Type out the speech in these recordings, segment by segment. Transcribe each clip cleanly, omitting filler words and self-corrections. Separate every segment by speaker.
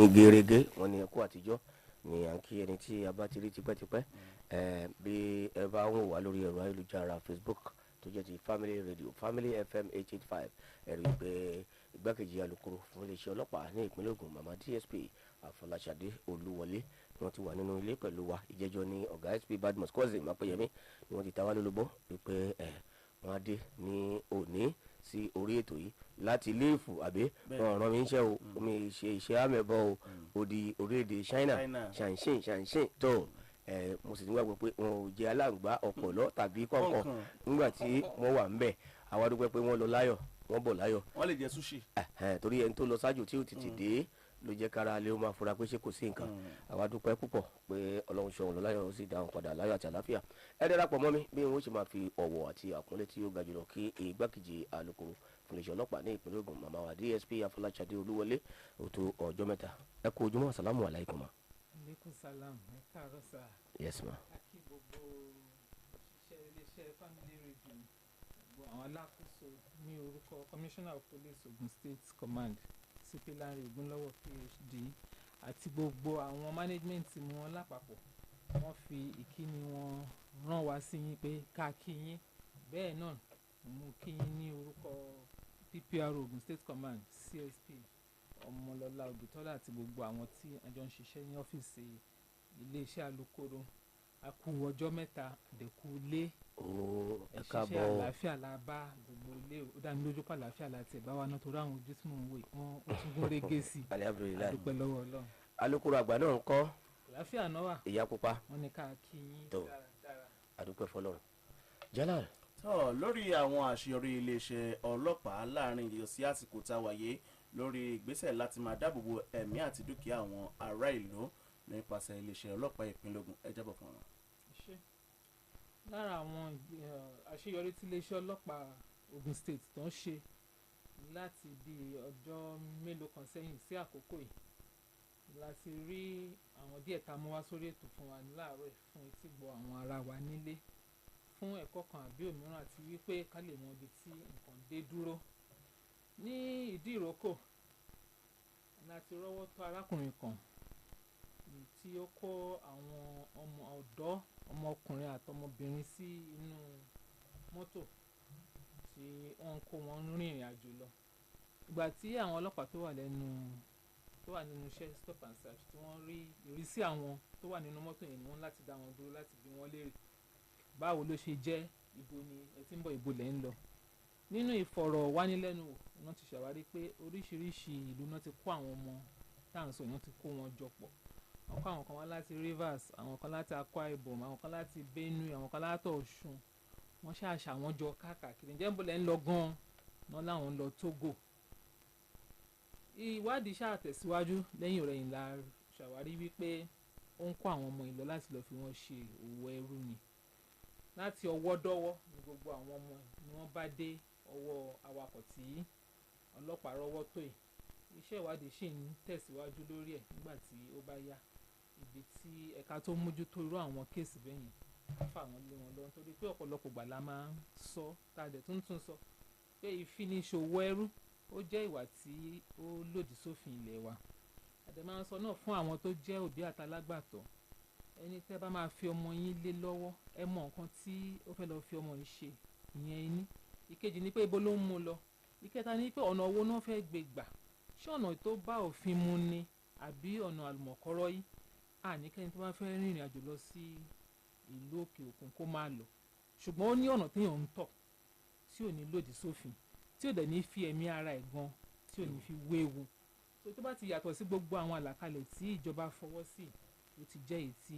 Speaker 1: ní gẹ́rẹ́gẹ́ wọn ní ẹkú àtijọ́ ní à ń kí ẹni tí a bá ti rí tipẹ́tipẹ́ bí ẹ bá ń wò wá lórí ẹ̀rọ ayélujára Facebook tó jẹ́ ti Family Radio Family FM 885 ẹ̀rí pé igbákejì alukoro fún iléeṣẹ́ ọlọ́pàá ní ìpínlẹ̀ Ògùn mama DSP Afọláṣadé Olúwọlé ni wọ́n ti wà nínú ilé pẹ̀lú wa ìjẹ́jọ́ ní ọ̀gá SP Badmus Cousin Mápẹ́yẹmí ni wọ́n ti ta wá lólobó wípé wọ́n á dé ní òní sí orí ètò yìí láti léèfù àbí wọn ràn mí iṣẹ́ o mi ṣe iṣẹ́ àmẹ́bọ̀ o odi orílẹ̀-èdè China ṣàǹṣìn tó mo sì ti gbàgbọ́ pé wọn ò jẹ́ aláǹgbá ọ̀pọ̀lọ́ tàbí kọ̀ọ̀kan nígbà tí wọ́n wà ń bẹ̀ àwa dúpẹ́ pé wọ́n lọ láyọ̀ wọ́n bọ̀ láyọ̀.
Speaker 2: wọ́n lè jẹ sushi.
Speaker 1: torí ẹni tó lọ ṣáájú tí ó ti dé ló jẹ́ kára lé ó máa fura pé ṣé kò sí nǹkan àwa dúpẹ́ púpọ̀ pé Ọlọ́run ṣọ̀hún lọ láyọ̀ ó sì dáhùn padà láyọ̀ àti àlàáfíà ẹ darapọ̀ mọ́ mi bí wọ́n ṣe máa fi ọ̀wọ̀ àti àpọ́nlé tí ó ga jùlọ kí igbákejì alukoro fún iléeṣẹ́ ọlọ́pàá ní ìpínlẹ̀ Ògùn màmá wa DSP Afọláṣadé Olúwọlé ó tó ọjọ́ mẹ́ta ẹ kú ojúmọ́ assalamu alaikum ma.
Speaker 3: aleykum salam ẹ káàárọ̀ sá.
Speaker 1: yes ma.
Speaker 3: akí gbogbo òṣìṣẹ́ iléeṣẹ́ Family Radio gbogbo àwọn alákòóso ní orúkọ Commissioner of Police Ogun State Command CP Lanre Ogunlọ́wọ̀ PhD àti gbogbo àwọn management wọn lápapọ̀ wọ́n fi ìkíni wọn rán wá sí yín pé ká kí yín bẹ́ẹ̀ náà mo kí yín ní orúkọ PPR Ogun State Command CSP Ọmọlọ́lá Ògùtọ́lá àti gbogbo àwọn tí a jọ ń ṣiṣẹ́ ní ọ́fíìsì iléeṣẹ́ alukoro a kú ọjọ́ mẹ́ta àdẹ̀kù ilé
Speaker 1: káàbọ̀
Speaker 3: ẹ̀ṣiṣẹ́ àlàáfíà la bá gbogbo ilé ó dá mi lójú pé àlàáfíà la tiẹ̀ bá wa náà torí àwọn ojú tí mò ń wò wọ́n ó tún gún régé sí i àdúpẹ́ lọ́wọ́ Ọlọ́run.
Speaker 1: alukoro àgbà náà ń kọ́
Speaker 3: àlàáfíà náà wà
Speaker 1: ìyá pupa
Speaker 3: wọ́n ní ká kí yín dáradára.
Speaker 1: àdúpẹ́ fọlọ́run Jalal.
Speaker 2: lórí àwọn àṣeyọrí iléeṣẹ́ ọlọ́pàá láàrin ìyọ̀sí àsìkò tá a wáyé lórí ìgbésẹ̀ láti máa dáàbòbo ẹ̀mí àti dúkìá àwọn ará ìlú nípasẹ̀ iléeṣẹ́ ọlọ́pàá ìpínlẹ̀ Ògùn ẹ jábọ̀ fún wọn.
Speaker 3: lára àwọn àṣeyọrí tí iléeṣẹ́ ọlọ́pàá Ogun State tó ń ṣe láti bí ọjọ́ mélòó kan sẹ́yìn sí àkókò yìí láti rí àwọn díẹ̀ tá a mú wá sórí ètò fún wa láàárọ̀ fún etígbọ̀ àwọn ará wa nílé fún ẹ̀kọ́ kan àbí òmíràn àti wípé ká lè mọ ibi tí nǹkan dé dúró. ní ìdí ìrókò láti rọ́wọ́ tó arákùnrin kan tí ó kó àwọn ọmọ ọ̀dọ́ ọmọkùnrin àtọmọbìnrin sí inú mọ́tò tí wọ́n kó wọn rìnrìn àjò lọ. ìgbà tí àwọn ọlọ́pàá tó wà nínú iṣẹ́ stop and search tí wọ́n rí ìrísí àwọn tó wà nínú mọ́tò yẹn ni wọ́n láti dá wọn dúró láti bi wọ́n léèrè báwo ló ṣe jẹ́ ibo ni ẹ ti ń bọ̀ ibo lẹ́ ń lọ. nínú ìfọ̀rọ̀wánilẹ́nuwò wọ́n ti ṣàwárí pé oríṣiríṣi ìlú náà ti kó àwọn ọmọ táǹsọ̀ wọ́n ti kó wọn jọ pọ̀. wọ́n kó àwọn kan wá láti Rivers, àwọn kan láti Akwa Ibom, àwọn kan láti Benue, àwọn kan láti Ọ̀ṣun. wọ́n ṣàṣà wọn jọ káàkiri ǹjẹ́ ibo lẹ́ ń lọ gan-an náà láwọn ń lọ Togo. ìwádìí ṣàtẹ̀síwájú lẹ́yìn ọ̀rẹ́yìn la ṣàwárí wípé ó ń kó àwọn ọmọ ìlọ láti lọ fi wọ́n ṣe òwò ẹrú ni. láti ọwọ́ dọ́wọ́ ni gbogbo àwọn ọmọ ni wọ́n bá dé ọwọ́ awakọ̀ tí ọlọ́pàá rọ́wọ́ tó yìí. iṣẹ́ ìwádìí ṣì ń tẹ̀síwájú lórí ẹ̀ nígbà tí ó bá yá ibi tí ẹ̀ka tó mójútó irú àwọn kéèsì bẹ́yìn fà wọ́n lé wọn lọ nítorí pé ọ̀pọ̀lọpọ̀ gbà la máa ń sọ tá a dẹ̀ tún sọ pé ìfiniṣòwò ẹrú ó jẹ́ ìwà tí ó lòdì sófin ilé wa. àdẹ̀ máa ń sọ náà fún àwọn tó jẹ́ òbí àtàlágbàtọ́ ẹni tẹ́ bá máa fi ọmọ yín lé lọ́wọ́ ẹ mọ nǹkan tí ó fẹ́ lọ fi ọmọ yìí ṣe ìyẹn ẹni. ìkejì ni pé ibo ló ń mú lọ. ìkẹta ni pé ọ̀nà owó náà fẹ́ gbé gbà ṣé ọ̀nà tó bá òfin mu ni àbí ọ̀nà àlùmọ̀kọ́rọ́ yìí. àníkẹ́ni tó bá fẹ́ rìnrìn àjò lọ sí ìlú òkè òkun kó máa lọ ṣùgbọ́n ó ní ọ̀nà téèyàn ń tọ̀ tí ò ní lòdì sófin tí ò dẹ̀ ní fi ẹ̀mí ara ẹ̀ gan tí ò ní fi wéwu. tó bá ti yàtọ̀ sí gbogbo àwọn àlàkalẹ̀ tí ìjọba fọwọ́ sí ó ti jẹ́ èyí tí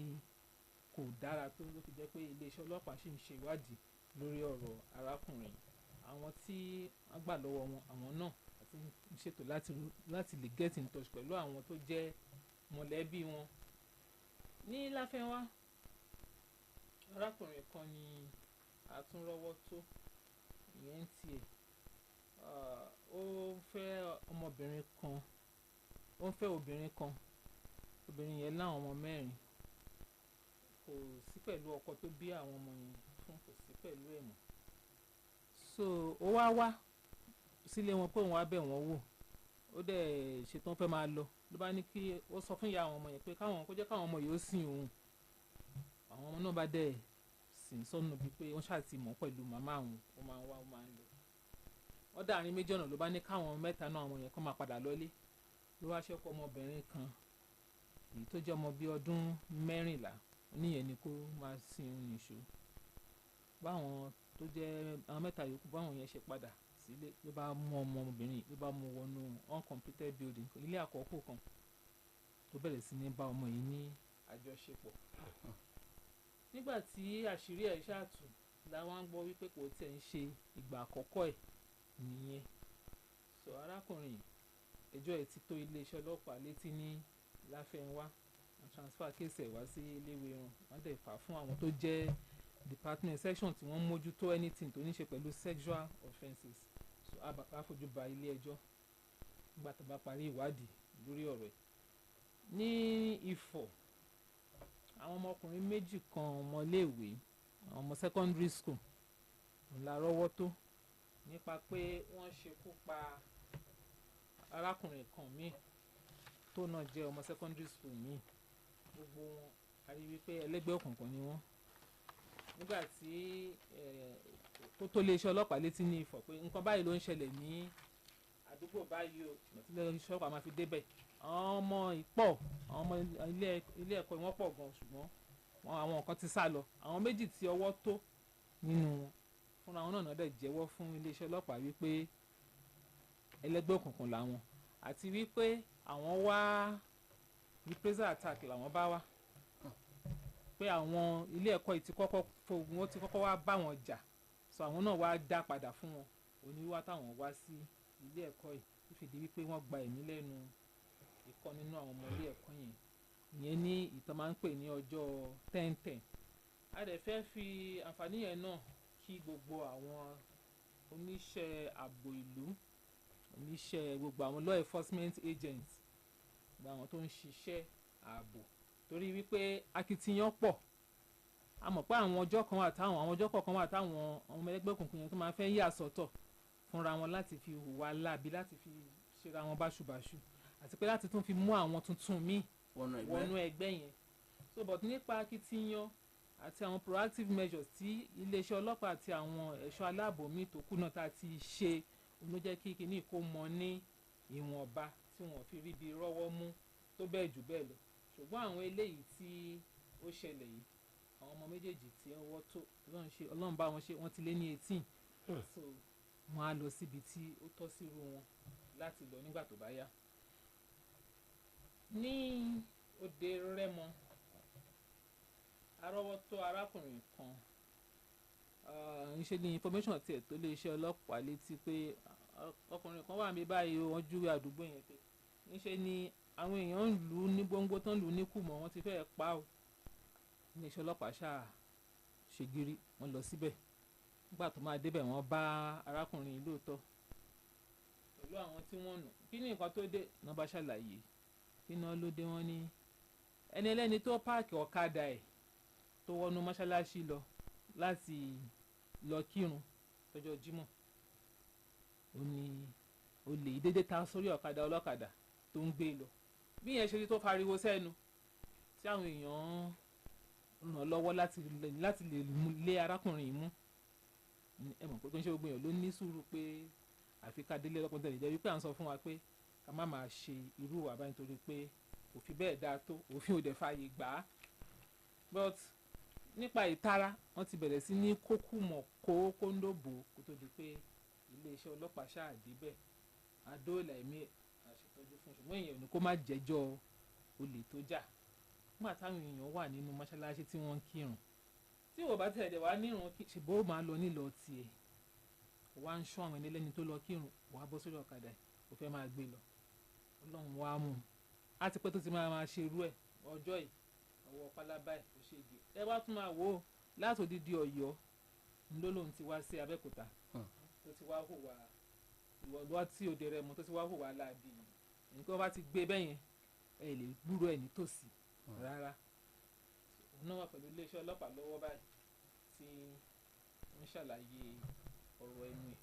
Speaker 3: kò dára tó ló fi jẹ́ pé iléeṣẹ́ ọlọ́pàá ṣì ń ṣe ìwádìí lórí ọ̀rọ̀ arákùnrin. àwọn tí wọ́n gbà lọ́wọ́ wọn àwọn náà àti ń ṣètò láti lè get in touch pẹ̀lú àwọn tó jẹ́ mọ̀lẹ́bí wọn. ní Láfẹ́nwá arákùnrin kan ni àtúnrọ́wọ́ tó ìyẹn ń tiẹ̀ ó fẹ́ ọmọbìnrin kan ó ń fẹ́ obìnrin kan obìnrin yẹn láwọn ọmọ mẹ́rin kò sí pẹ̀lú ọkọ tó bí àwọn ọmọ yẹn fún kò sí pẹ̀lú ẹ̀ mọ́. so ó wá sílé wọn pé òun wá bẹ̀ wọ́n wò ó dẹ̀ ṣetán fẹ́ máa lọ ló bá ní kí ó sọ fún ìyá àwọn ọmọ yẹn pé kó jẹ́ káwọn ọmọ yìí ó sìn òun. Àwọn ọmọ náà bá dẹ̀ sìn sọ́nà bíi pé wọ́n ṣàti mọ̀ pẹ̀lú màmá àwọn, ó máa ń wá ó máa ń lọ. Wọ́n dàrin méjì ọ̀nà ló bá ní káwọn mẹ́ta náà àwọn yẹn kó máa padà lọ́lé. Ló wá ṣẹ́kù ọmọbìnrin kan èyí tó jẹ́ ọmọ bíi ọdún 14 oníyẹn ni kó máa sìn òun nìṣó. Báwọn tó jẹ́ àwọn mẹ́ta yòókù báwọn yẹn ṣe padà sílé ló bá mú ọmọbìnrin ló bá mú wọnú uncompleted building ilé àkọ́kọ́ kan tó bẹ̀rẹ̀ sí ní bá ọmọ yìí ní àjọṣepọ̀. Nígbà tí àṣírí ẹ̀ ṣàtù làwọn gbọ́ wípé kò tiẹ̀ ń ṣe ìgbà àkọ́kọ́ ẹ̀ nìyẹn. Sọ arákùnrin ẹjọ́ ẹ̀ ti tó iléeṣẹ́ ọlọ́pàá létí ní Láfẹnwá, wọ́n transfer case ẹ̀ wá sí Eléwéran, wọ́n dẹ̀ fà fún àwọn tó jẹ́ department section tí wọ́n mójútó anything tó ní ṣe pẹ̀lú sexual offences. So a fojú ba ilé ẹjọ́ nígbà tó bá parí ìwádìí lórí ọ̀rọ̀ ẹ̀. Ní Ifọ̀, àwọn ọmọkùnrin méjì kan ọmọléèwé àwọn ọmọ secondary school ńlá rọ́wọ́ tó nípa pé wọ́n ṣekú pa arákùnrin kan míì tó náà jẹ́ ọmọ secondary school míì. Gbogbo wọn a rí wípé ẹlẹ́gbẹ́ òkùnkùn ni wọ́n. Nígbà tí tó iléeṣẹ́ ọlọ́pàá létí ní Ifọ̀ pé nǹkan báyìí ló ń ṣẹlẹ̀ ní àdúgbò báyìí o, tí iléeṣẹ́ ọlọ́pàá máa fi débẹ̀. Àwọn ọmọ ìpọ̀ àwọn ọmọ ilé ẹ̀kọ́ wọn pọ̀ gan ṣùgbọ́n àwọn kan ti sá lọ. Àwọn méjì tí ọwọ́ tó nínú wọn fúnra wọn náà dẹ̀ jẹ́wọ́ fún iléeṣẹ́ ọlọ́pàá wípé ẹlẹ́gbẹ́ òkùnkùn làwọn àti wípé àwọn wá reprisal attack làwọn bá wá. Pé àwọn ilé ẹ̀kọ́ yìí ti kọ́kọ́ wá bá wọn jà, so àwọn náà wá dá padà fún wọn oníwá táwọn wá sí ilé ẹ̀kọ́ yìí tó fìdí wípé wọ́n gba ẹ̀mí lẹ́nu ìkan nínú àwọn ọmọ ilé ẹ̀kọ́ yẹn. Ìyẹn ní ìtàn máa ń pè ní ọjọ́ 10/10. A dẹ̀ fẹ́ fi àǹfààní yẹn náà kí gbogbo àwọn oníṣẹ́ ààbò ìlú, oníṣẹ́ gbogbo àwọn law enforcement agents, gbogbo àwọn tó ń ṣiṣẹ́ ààbò, torí wípé akitiyan pọ̀. A mọ̀ pé àwọn ọjọ́ kọ̀ọ̀kan wà táwọn ọmọ ẹgbẹ́ òkùnkùn yẹn tó máa fẹ́ yà sọ́tọ̀ fúnra wọn láti fi hùwà láabi, láti fi ṣera wọn báṣubàṣu àti pé láti tún fi mú àwọn tuntun míì wọnú ẹgbẹ́ yẹn. So but nípa akitiyan àti àwọn proactive measures tí iléeṣẹ́ ọlọ́pàá àti àwọn ẹ̀ṣọ́ aláàbò míì tó kù náà tá a ti ṣe ló jẹ́ kí kinní kó mọ ní ìwọ̀nba tí wọ́n fi rí bí rọ́wọ́ mú tó bẹ́ẹ̀ jù bẹ́ẹ̀ lọ. Ṣùgbọ́n àwọn eléyìí tí ó ṣẹlẹ̀ yìí, àwọn ọmọ méjèèjì tí ọwọ́ tó Ọlọ́run bá wọn ṣe, wọ́n ti lé ní 18. So wọ́n á lọ síbi tí ó tọ́ sírú wọn láti lọ nígbà tó bá yá. Ní Òde Rẹ́mọ, arọ́wọ́tó arákùnrin kan ńṣe ní information tiẹ̀ tó iléeṣẹ́ ọlọ́pàá létí pé ọkùnrin kan wà mí báyìí wọ́n júwe àdúgbò yẹn pé ńṣe ni àwọn èèyàn ń lù ú ní gbóngbó tán lù ú ní kùmọ̀ wọ́n ti fẹ́ẹ́ pa ó. Iléeṣẹ́ ọlọ́pàá ṣáà ṣègìrì wọ́n lọ síbẹ̀. Nígbà tó máa débẹ̀ wọ́n bá arákùnrin lóòótọ́ pẹ̀lú àwọn tí wọ́n nù. Kí ni nǹkan tó dé náà bá ṣàlàyé kí náà ló dé. Wọ́n ní ẹni ẹlẹ́ni tó páàkì ọ̀kadà ẹ̀ tó wọnú mọ́ṣáláṣí lọ láti lọ kírun lọ́jọ́ Jímọ̀, ó ní olè dédé ta sórí ọ̀kadà ọlọ́kadà tó ń gbé lọ. Bí yẹn ṣe rí tó fariwo sẹ́nu tí àwọn èèyàn ràn lọ́wọ́ láti lè lé arákùnrin yìí mú. Ẹ mọ̀ pé tó ń ṣe gbogbo èèyàn ló ní sùúrù pé àfi ká délé lọ́pọ̀ tẹ̀lé jẹ́ wípé à ń sọ fún wa pé ká má máa ṣe irú ìwà báyìí nítorí pé òfin bẹ́ẹ̀ dáa tó, òfin ò dẹ̀ fààyè gbà á. But nípa ìtara wọ́n ti bẹ̀rẹ̀ sí ní kókùmọ̀ kóńdòbò kó tó di pé iléeṣẹ́ ọlọ́pàá ṣáà débẹ̀ adóòlà ẹ̀mí àṣetọ́jú fún, ṣùgbọ́n èèyàn ní kó má jẹ́jọ́ olè tó jà. Nígbà táwọn èèyàn wà nínú mọ́ṣáláṣí tí wọ́n ń kírun, tí wọ́n bá tẹ̀lé wá nírun ṣèbó máa lọ nílọ tiẹ̀, wá ń ṣọ́ àwọn ẹlẹ́ni tó lọ kírun, wàá bọ́ sórí ọ̀kadà kò fẹ́ máa gbé lọ. Ọlọ́run wá mú un á ti pẹ́ tó ti máa ṣe irú ẹ̀ ọjọ́ yìí ọwọ́ pálábá ẹ̀ kò ṣe gbé. Ẹ wá tún máa wò ó láti odidi Ọ̀yọ́ ńlọ́lọ́run ti wá sí Abẹ́òkúta tó ti wá hùwà ìwọ̀lúwà tí Òde Rẹ́mọ tó ti wá hùwà láàbì yìí. Nǹkan bá ti gbé bẹ́yẹn ẹ lè gbúrò ẹ̀ nítòsí rárá. Òun náà wà pẹ̀lú iléeṣẹ́ ọlọ́pàá lọ́wọ́ báyìí tí wọ́n ṣàlàyé ọ̀rọ̀ ẹnu ẹ̀.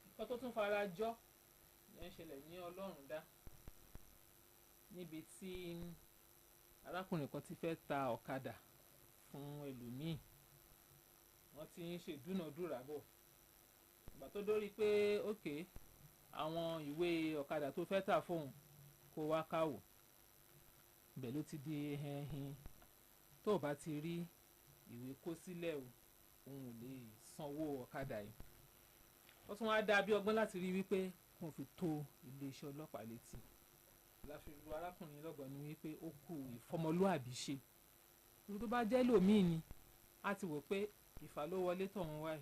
Speaker 3: Nǹkan tó tún fara jọ ìyẹn ṣẹlẹ̀ ní Ọlọ́run dá níbi tí arákùnrin kan ti fẹ́ ta ọ̀kadà fún ẹlòmíì. Wọ́n ti ń ṣe ìdúnàdúrà bọ̀. Ìgbà tó dórí pé ókè àwọn ìwé ọ̀kadà tó fẹ́ tà fóun kó wá káwò, ibẹ̀ ló ti di ẹ̀hìn tó o bá ti rí ìwé kó sílẹ̀ o òun ò lè sanwó ọ̀kadà yìí. Ó tún wá dá bí ọgbọ́n láti rí wípé wọ́n fi tó iléeṣẹ́ ọlọ́pàá létí. Láfiru arákùnrin lọ́gọ̀ ni wípé ó kù ìfọmọlúàbí ṣe. Irú tó bá jẹ́ lòmíì ni a ti wò pé ìfà ló wọlé tọ̀hún wáyé.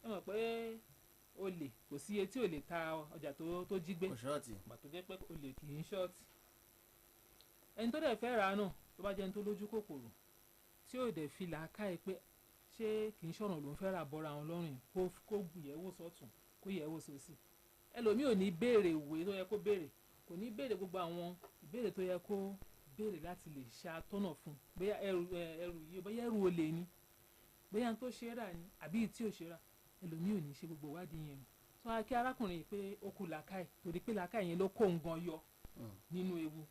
Speaker 3: Ẹ mọ̀ pé olè kò sí iye tí ò lè ta ọjà tó jí gbé. Ìgbà tó jẹ́ pé olè kì í ṣọ́ọ̀tì. Ẹni tó dẹ̀ fẹ́ rà náà tó bá jẹ́ ẹni tó lójú kòkòrò tí ò dẹ̀ fi làákàyè pé ṣé kì í ṣọ̀nà ló ń fẹ́ rà bọ́ra wọn lọ́rùn kó yẹ̀wò sọ́tún kó yẹ̀wò sósì. Ẹlòmíì ò ní béèrè ìwé tó yẹ kó béèrè, kò ní béèrè gbogbo àwọn ìbéèrè tó yẹ kó béèrè láti lè ṣàtọ́nà fún bóyá ẹrù yìí bóyá ẹrù olè ni bóyá n tó ṣe rà ni àbí tí ò ṣe rà. Ẹlòmíì ò ní ṣe gbogbo ìwádìí yẹn. Sọ wá kí arákùnrin yìí pé ó kù làákàyè torí pé làákàyè yẹn ló kó ń gan yọ nínú ewu.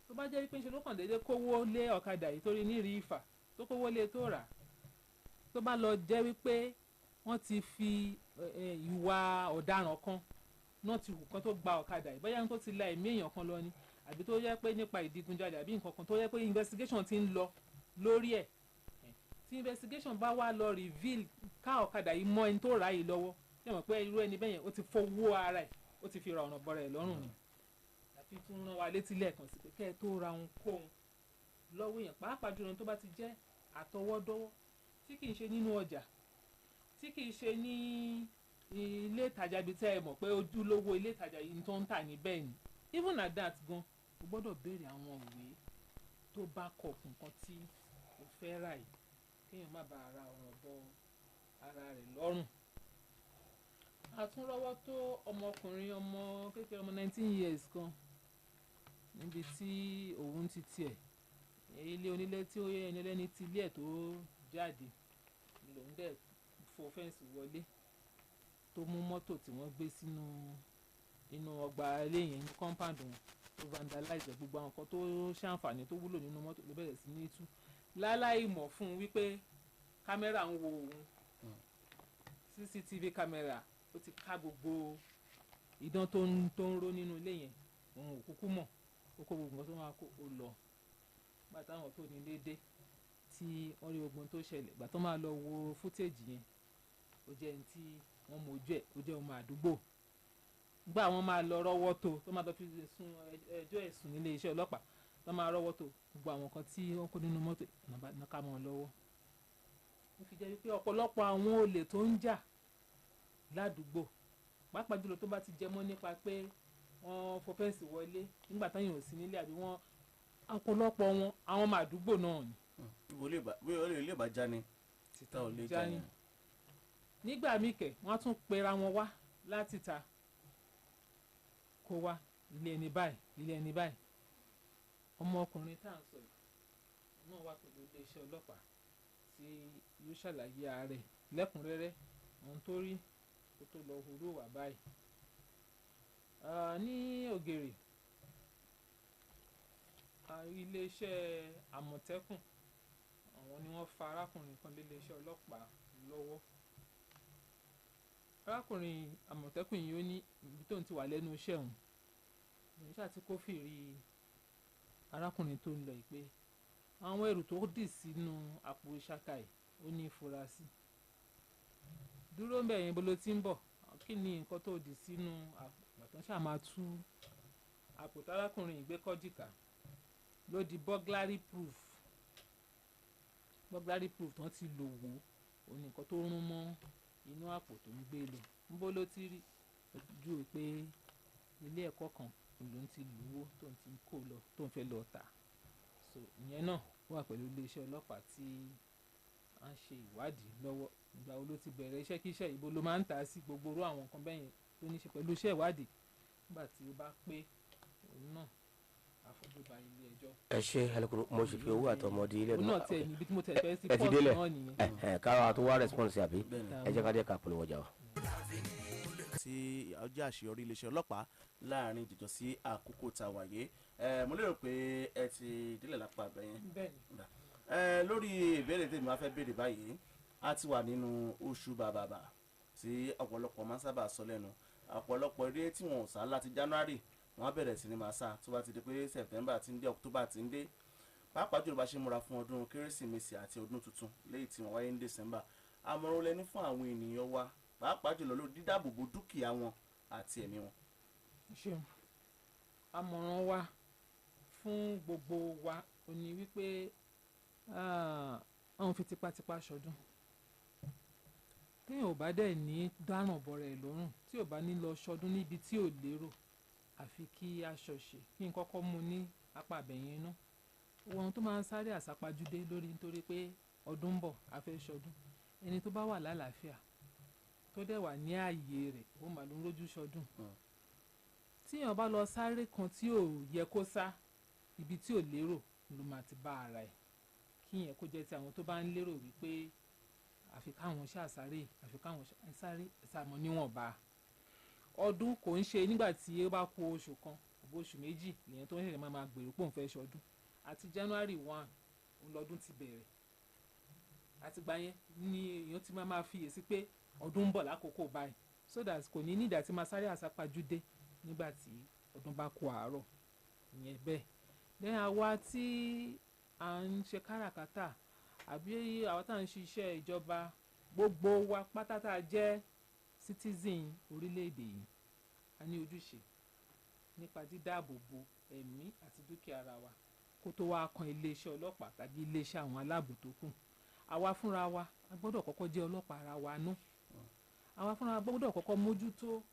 Speaker 3: Tó bá jẹ́ wípé ṣe ló kàn déédéé kówó lé ọ̀kadà yìí torí ní rí ìfà tó kówó lé tó rà, tó bá lọ jẹ́ wípé wọ́n ti fi ìwà ọ̀daràn kan náà ti hù kan tó gba ọ̀kadà yìí bóyá tó ti la ẹ̀mí èèyàn kan lọ ni àbí tó yẹ pé nípa ìdigunjalè àbí nǹkan kan tó yẹ pé investigation ti ń lọ lórí ẹ̀. Tí investigation bá wá lọ reveal ká ọ̀kadà yìí mọ́ ẹni tó rà yìí lọ́wọ́ ṣé mọ̀ pé irú ẹni bẹ́yẹn ó ti fowó ara ẹ̀ ó ti fi ra ọ̀nà bọ̀rẹ̀ lọ́rùn ni. Àfi tún rán wa létí lẹ́ẹ̀kan sí pé kẹ́ ẹ tó ra ohunkóhun lọ́wọ́ èèyàn pàápàá jùlọ tó bá ti jẹ́ àtọwọ́dọ́wọ́ tí kì í ṣe nínú ọjà tí kì í ṣe ní ilé ìtajà ibi tẹ́ ẹ mọ̀ pé ojúlówó ilé ìtajà yìí tó ń tà níbẹ̀ ni. Even at that gan o gbọ́dọ̀ béèrè àwọn ìwé tó bá kọ̀ nǹkan tí o fẹ́ rà yìí kéèyàn má bàa ra ọ̀rọ̀ bọ ara rẹ̀ lọ́rùn. Àtúnrọ́wọ́ tó ọmọkùnrin ọmọ kékeré ọmọ 19 years kan níbi tí òun ti tiẹ̀ ilé onílé tí ó yẹ ẹni lẹ́ni ti ilé ẹ̀ tó jáde lòun dẹ̀ fo fẹ́ǹsì wọlé tó mú mọ́tò tí wọ́n gbé sínú inú ọgbà ilé yẹn ní compound wọn tó vandalize gbogbo àwọn kan tó ṣàǹfààní tó wúlò nínú mọ́tò ló bẹ̀rẹ̀ sí ní tú láláì mọ̀ fún un wípé kámẹ́rà ń wo òun CCTV kámẹ́rà ó ti ká gbogbo idán tó ń ró nínú ilé yẹn òun ò kúkú mọ̀ ó kó gbogbo nǹkan tó máa kó o lọ gbà táwọn tó ní déédéé tí wọ́n rí ogun tó ṣẹlẹ̀ gbà tó máa lọ wo fútéèjì yẹn ó jẹ́ ẹni tí wọ́n mọ ojú ẹ̀ ó jẹ́ ọmọ àdúgbò gbà wọ́n máa lọ rọ́wọ́ tó máa lọ fi sún ẹjọ́ ẹ̀sùn nílé iṣẹ́ ọlọ́pàá tó máa rọ́wọ́ tó gbogbo àwọn kan tí wọ́n kó nínú mọ́tò náà ká mọ́ ọ lọ́wọ́. ó fi jẹ́ wípé ọ̀pọ̀lọpọ̀ àwọn olè tó ń jà ládùúgbò pàápàá jùlọ tó bá ti jẹ mọ́ nípa pé wọ́n fọ fẹ́ǹsì wọlé nígbà táyàn ò sí nílé àbí wọ́n ọ̀pọ̀lọpọ̀ wọn àwọn ọmọ àdúgbò náà ni.
Speaker 2: bí olè lè bá já ni títà ò lè já ni.
Speaker 3: nígbà míì kẹ̀ wọ́n á tún pera wọn wá láti ta kó wá ilé ẹni báyìí ilé ẹni báyìí ọmọkùnrin tá à ń sọ yìí náà wá pẹ̀lú iléeṣẹ́ ọlọ́pàá tí yóò ṣàlàyé ààrẹ lẹ́kùnrẹ́rẹ́ ohun tó rí kó tó lọ hurú wà báyìí. ní ògèrè iléeṣẹ́ àmọ̀tẹ́kùn àwọn ni wọ́n fa arákùnrin kan lé iléeṣẹ́ ọlọ́pàá lọ́wọ́. arákùnrin àmọ̀tẹ́kùn yìí ó ní ibi tóun ti wà lẹ́nu iṣẹ́ òun òun ṣáà ti kófìrí arákùnrin tó ń lọ yìí pé àwọn ẹrù tó dì sínú àpò ìṣàkà yìí ó ní ìfurasí dúró ń bẹ̀ yẹn bó ló ti ń bọ̀ kí ni nǹkan tó dì sínú àpò àtàn ṣáà máa tú àpò tárákùnrin yìí gbé kọ́jìká ló di burglary proof tán ti lò wò ó ní nǹkan tó rún mọ́ inú àpò tó ń gbé lọ ń bó ló ti rí ojú pé ilé ẹ̀kọ́ kan ló ń ti lùwó tó ń ti kó lọ tó ń fẹ́ lọ tà so ìyẹn náà wà pẹ̀lú iléeṣẹ́ ọlọ́pàá tí à ń ṣe ìwádìí lọ́wọ́ ìgbà wo ló ti bẹ̀rẹ̀ iṣẹ́ kíṣẹ́ ìbò ló máa ń tà á sí gbogbo orú àwọn nǹkan bẹ́yẹn tó ní ṣe pẹ̀lú iṣẹ́ ìwádìí nígbà tí ó bá pé òun náà àfọ̀gbọ́ba ilé ẹjọ́.
Speaker 1: ẹ ṣe alukoro mo sì fi owó àtọmọdé ilé
Speaker 3: òun náà tẹ̀ níbi tí mo tẹ̀ fẹ́ sí pọ́ọ̀tù náà nìyẹn.
Speaker 1: kára tó wá response àbí ẹ jẹ́ ká dé ká polówó ọjà wa.
Speaker 2: tí ó jẹ́ àṣeyọrí iléeṣẹ́ ọlọ́pàá láàrin ìdìjọ́ sí àkókò tá a wà yìí mo lérò pé ẹ ti délẹ̀ lápá abẹ́yẹn.
Speaker 3: bẹ́ẹ̀ni.
Speaker 2: Lórí ìbéèrè tèmi máa fẹ́ béèrè báyìí a ti wà nínú oṣù bàbàbà tí ọ̀pọ̀lọpọ̀ máa ń sábà sọ lẹ́nu ọ̀pọ̀lọpọ̀ eré tí wọn ò sá láti January wọn á bẹ̀rẹ̀ sí ni máa sá tó bá ti di pé September ti ń dé October ti ń dé pàápàá jùlọ bá ṣe múra fún ọdún kérésìmesì àti ọdún tuntun léyìí tí wọ́n wáyé ní December àmọ̀ràn lẹ́ni fún àwọn ènìyàn wa pàápàá jùlọ lórí dídáàbòbò dúkìá wọn àti ẹ̀mí wọn.
Speaker 3: ṣeun àmọ̀ràn wa fún gbogbo wa ò ní wípé àwọn fi tipátipá ṣọdún téèyàn ò bá dẹ̀ ní dáràn bọ̀rẹ̀ lọ́rùn tí ò bá ní lọ ṣọdún níbi tí ò lérò àfi kí aṣọ ṣe kí n kọ́kọ́ mú ní apá àbẹ̀yẹn náà ohun tó máa ń sáré àsápajúdé lórí nítorí pé ọdún ń bọ̀ a fẹ́ ṣọdún ẹni tó bá wà lálàáfíà tó dẹ̀ wà ní ààyè rẹ̀ ó mà ló ń rójú ṣọdún tíyàn bá lọ sáré kan tí ò yẹ kó sá ibi tí ò lérò ló máa ti bá ara ẹ̀ kíyẹn kó jẹ́ ti àwọn tó bá ń lérò wípé àfi káwọn ṣàṣáré àfi káwọn ṣàṣáré ìsàmọ́ níwọ̀nba ọdún kò ń ṣe nígbà tí ó bá kù oṣù kan àbí oṣù méjì lèyẹn tó ń ṣẹ̀ṣẹ̀ máa gbèrò pòun fẹ́ ṣọdún àti January 1 lọ́dún ti bẹ̀rẹ̀ àtìgbà yẹn ni èèyàn ti máa fiyèsí pé ọdún ń bọ̀ lákòókò báyìí so that kò ní nídàá tí máa sáré àsápajúdé nígbà tí ọdún bá kù àárọ̀ ìyẹn bẹ́ẹ̀ lẹ́yìn àwa tí à ń ṣe káràkátà àbí àwa tá à ń ṣiṣẹ́ ìjọba gbogbo wa pátá tá a jẹ́ citizen orílẹ̀-èdè yìí a ní ojúṣe nípa dídáàbò bo ẹ̀mí àti dúkìá ara wa kó tó wá kan iléeṣẹ́ ọlọ́pàá tàbí iléeṣẹ́ àwọn aláàbò tó kù àwa fúnra wa a gbọ́dọ̀ kọ́kọ́ jẹ́ ọlọ́pàá ara wa náà àwa fúnra wa gbọ́dọ̀ kọ́kọ́ mójútó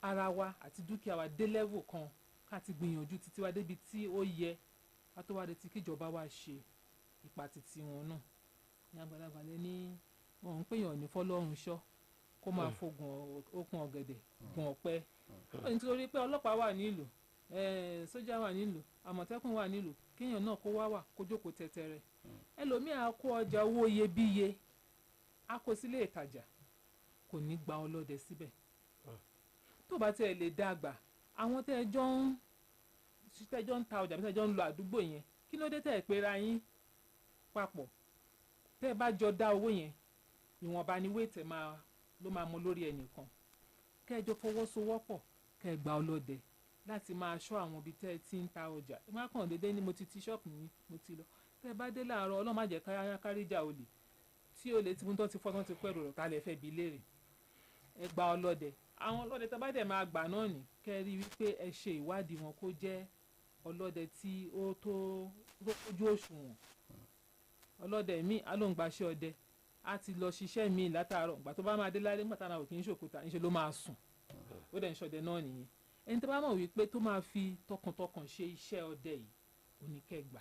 Speaker 3: ara wa àti dúkìá wa dé level kan ká ti gbìyànjú títí wa débi tí ó yẹ ká tó wá retí kíjọba wa ṣe ipa títí wọn náà ní àgbàlagbà lẹ ní wọn ń pèèyàn ní fọlọ́run ṣọ́ kó máa fogun okùn ọ̀gẹ̀dẹ̀ gun ọ̀pẹ nítorí pé ọlọ́pàá wà nílùú sójà wà nílùú àmọ̀tẹ́kùn wà nílùú kéèyàn náà kó wà kó jókòó tẹ́tẹ́rẹ́ ẹlòmíì á kó ọjà owó iyebíye á kó sílé ìtajà kò ní gba ọlọ́dẹ síbẹ̀ tó bá tẹ̀ lè dàgbà àwọn tẹ́jọ́ ń ta ọjà bí tẹ́jọ́ ń lọ àdúgbò yẹn kí ló dé tẹ́ pera yín papọ̀ tẹ́ bá jọ dá owó yẹn ìwọ̀nba ni wéètẹ̀ ló máa mọ lórí ẹnìkan kẹjọ fọwọ́sowọ́pọ̀ kẹgbà ọlọ́dẹ láti máa ṣọ́ àwọn ibi tẹ́ ti ń ta ọjà ẹ má kàn déédéé ní mo ti ṣọ́ọ̀pù mi mo ti lọ tẹ́ bá dé láàárọ̀ ọlọ́run má jẹ́ káríjà olè tí olè tí mo tọ́ ti fọ́ tán ti pẹ́rù rọ̀ tálẹ̀ fẹ́ bi léèrè ẹ gba ọlọ́dẹ àwọn ọlọ́dẹ tó bá dẹ̀ máa gbà náà ní kẹ́rí wípé ẹ ṣe ìwádìí wọn kó jẹ́ ọlọ́dẹ tí ó tó ojú òṣùwọ̀n ọlọ́dẹ míì á lóun gbaṣẹ́ ọdẹ á ti lọ ṣiṣẹ́ míì látàárọ̀ ìgbà tó bá máa dé lálẹ́ nígbà táwọn òkè ń ṣòkúta ńṣe ló máa sùn ó dẹ̀ ń ṣọdẹ náà nìyẹn ẹni tó bá mọ̀ wípé tó máa fi tọkàntọkàn ṣe iṣẹ́ ọdẹ yìí ó ní kẹgbà